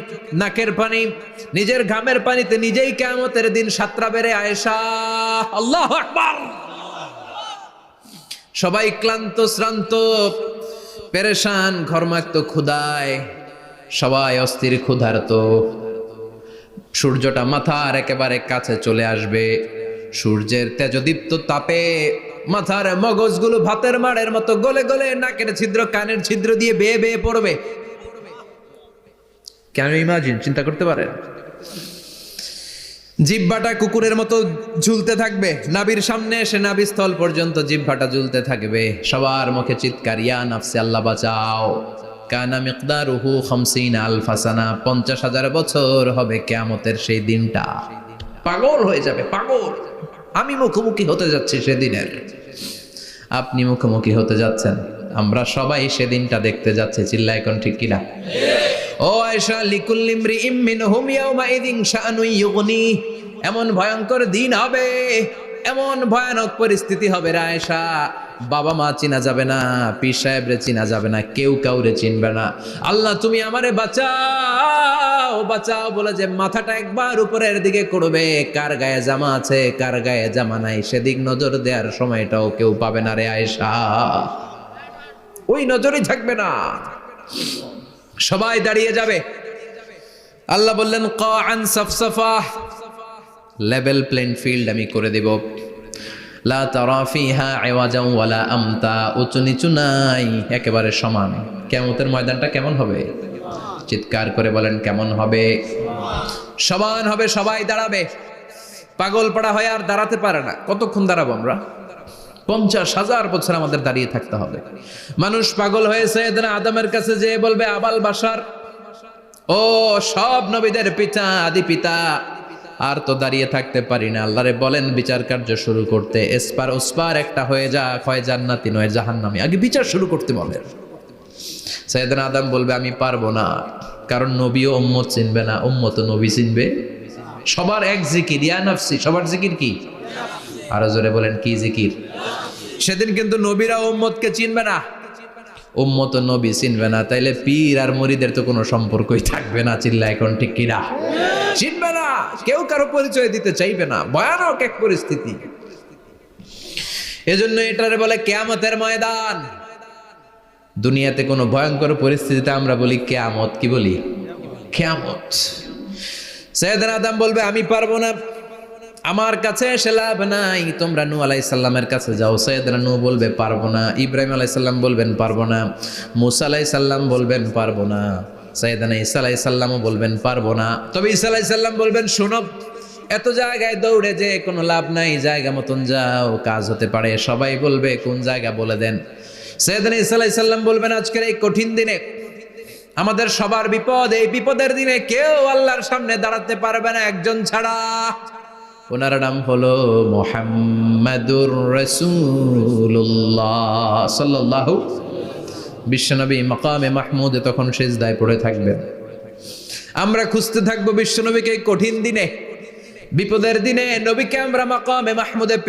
নাকের পানি, নিজের ঘামের পানিতে নিজেই কিয়ামতের দিন সাতরা বেড়ে আয়েশা, আল্লাহু আকবার। সবাই ক্লান্ত শ্রান্ত পেরেশান, ঘর্মাক্ত ক্ষুধায়, সবাই অস্থির ক্ষুধার্ত। সূর্যটা মাথার একেবারে কাছে চলে আসবে, সূর্যের তেজদীপ্ত তাপে মাথার মগজগুলো ভাতের মাড়ের মতো গলে গলে নাকের ছিদ্র কানের ছিদ্র দিয়ে বেয়ে বেয়ে পড়বে। কেন ইমাজিন, চিন্তা করতে পারেন? জিহ্বাটা কুকুরের মতো ঝুলতে থাকবে, নাভির সামনে এসে নাভিস্থল পর্যন্ত জিহ্বাটা ঝুলতে থাকবে। সবার মুখে চিৎকার, ইয়া নাফসি, আল্লাহ বাঁচাও। কানা মিকদারুহু 50 আলফা সানা, 50,000 বছর হবে কিয়ামতের সেই দিনটা। পাগল হয়ে যাবে, পাগল। আমি মুখোমুখি হতে যাচ্ছি সেদিনের, আপনি মুখোমুখি হতে যাচ্ছেন, আমরা সবাই সেদিনটা দেখতে যাচ্ছি। চিল্লায় কোন ঠিক কিনা? ও আয়েশা, লিকুল্লি ইমরিইম মিনহুম ইয়াউমাইযিন শাআনুন ইউগনি। এমন ভয়ঙ্কর দিন হবে, এমন ভয়ানক পরিস্থিতি হবে রে আয়েশা, বাবা মা চিনা যাবে না, পীর সাহেবরে চিনা যাবে না, কেউ কাউরে চিনবে না। আল্লাহ তুমি আমারে বাঁচাও, বাঁচাও বলে যে মাথাটা একবার উপরের দিকে করবে, কার গায়ে জামা আছে কার গায়ে জামা নাই সেদিক নজর দেওয়ার সময়টাও কেউ পাবে না রে আয়েশা, ওই নজরই থাকবে না, সবাই দাঁড়িয়ে যাবে। আল্লাহ বললেন, কাআন সাফসাফা, লেভেল প্লেইং ফিল্ড আমি করে দেব। লা তারা ফিহা ইওয়াজান ওয়ালা আমতা, উঁচু নিচু নাই, একেবারে সমান। কিয়ামতের ময়দানটা কেমন হবে? চিৎকার করে বলেন, কেমন হবে? সমান হবে, সবাই দাঁড়াবে। পাগল পাড়া হয়ে আর দাঁড়াতে পারে না। কতক্ষণ দাঁড়াবো আমরা? 50,000 বছর আমাদের দাঁড়িয়ে থাকতে হবে। মানুষ পাগল হয়েছে, এদিন আদমের কাছে যেয়ে বলবে, আবাল বাশার, ও সব নবীদের পিতা, আদি পিতা, আর তো দাঁড়িয়ে থাকতে পারি না, আল্লাহরে বলেন বিচার কার্য শুরু করতে। এসপার ওসপার একটা হয়ে যা, হয় জান্নাতি নয় জাহান্নামী, আগে বিচার শুরু করতে বলেন। সাইয়েদনা আদম বলবে, আমি পারবো না, কারণ নবীও উম্মত চিনবে না, উম্মত নবী চিনবে। সবার এক জিকির, ইয়া নাফসি, সবার জিকির কি? আরো জোরে বলেন, কি জিকির? সেদিন কিন্তু নবীরা উম্মতকে চিনবে না, উম্মত নবী চিনবে না, তাইলে পীর আর মুরিদের তো কোনো সম্পর্কই থাকবে না। চিল্লা এখন ঠিক কিনা? চিনবে না, কেউ কারো পরিচয় দিতে চাইবে না। ভয়ানক এক পরিস্থিতি। এজন্য এটারে বলে কিয়ামতের ময়দান। দুনিয়াতে কোনো ভয়ঙ্কর পরিস্থিতিতে আমরা বলি কিয়ামত, কি বলি? কিয়ামত। সাইয়েদনা আদম বলবে, আমি পারবো না, আমার কাছে এসে লাভ নাই, তোমরা নূহ আলাইহিস সালামের কাছে যাও। সাইয়েদনা নূহ বলবে, পারবো না। ইব্রাহিম আলাইহিস সালাম বলবেন, পারবো না। মূসা আলাইহিস সালাম বলবেন, পারবো না। সাইয়েদনা ঈসা আলাইহিস সালামও বলবেন, পারবো না। তবে ঈসা আলাইহিস সালাম বলবেন, শোনো, এত জায়গায় দৌড়ে যে কোনো লাভ নাই, জায়গা মতন যাও, কাজ হতে পারে। সবাই বলবে, কোন জায়গা বলে দেন। সাইয়েদনা ঈসা আলাইহিস সালাম বলবেন, আজকের এই কঠিন দিনে আমাদের সবার বিপদ, এই বিপদের দিনে কেউ আল্লাহর সামনে দাঁড়াতে পারবে না একজন ছাড়া। ওনার নাম হলো মুহাম্মাদুর রাসূলুল্লাহ সাল্লাল্লাহু। বিশ্বনবী মাকামে মাহমুদে তখন সিজদায় পড়ে থাকবেন। আমরা খুঁজতে থাকবো বিশ্বনবীকে কঠিন দিনে, বিপদের দিনে নবীকে আমরা মাকামে মাহমুদে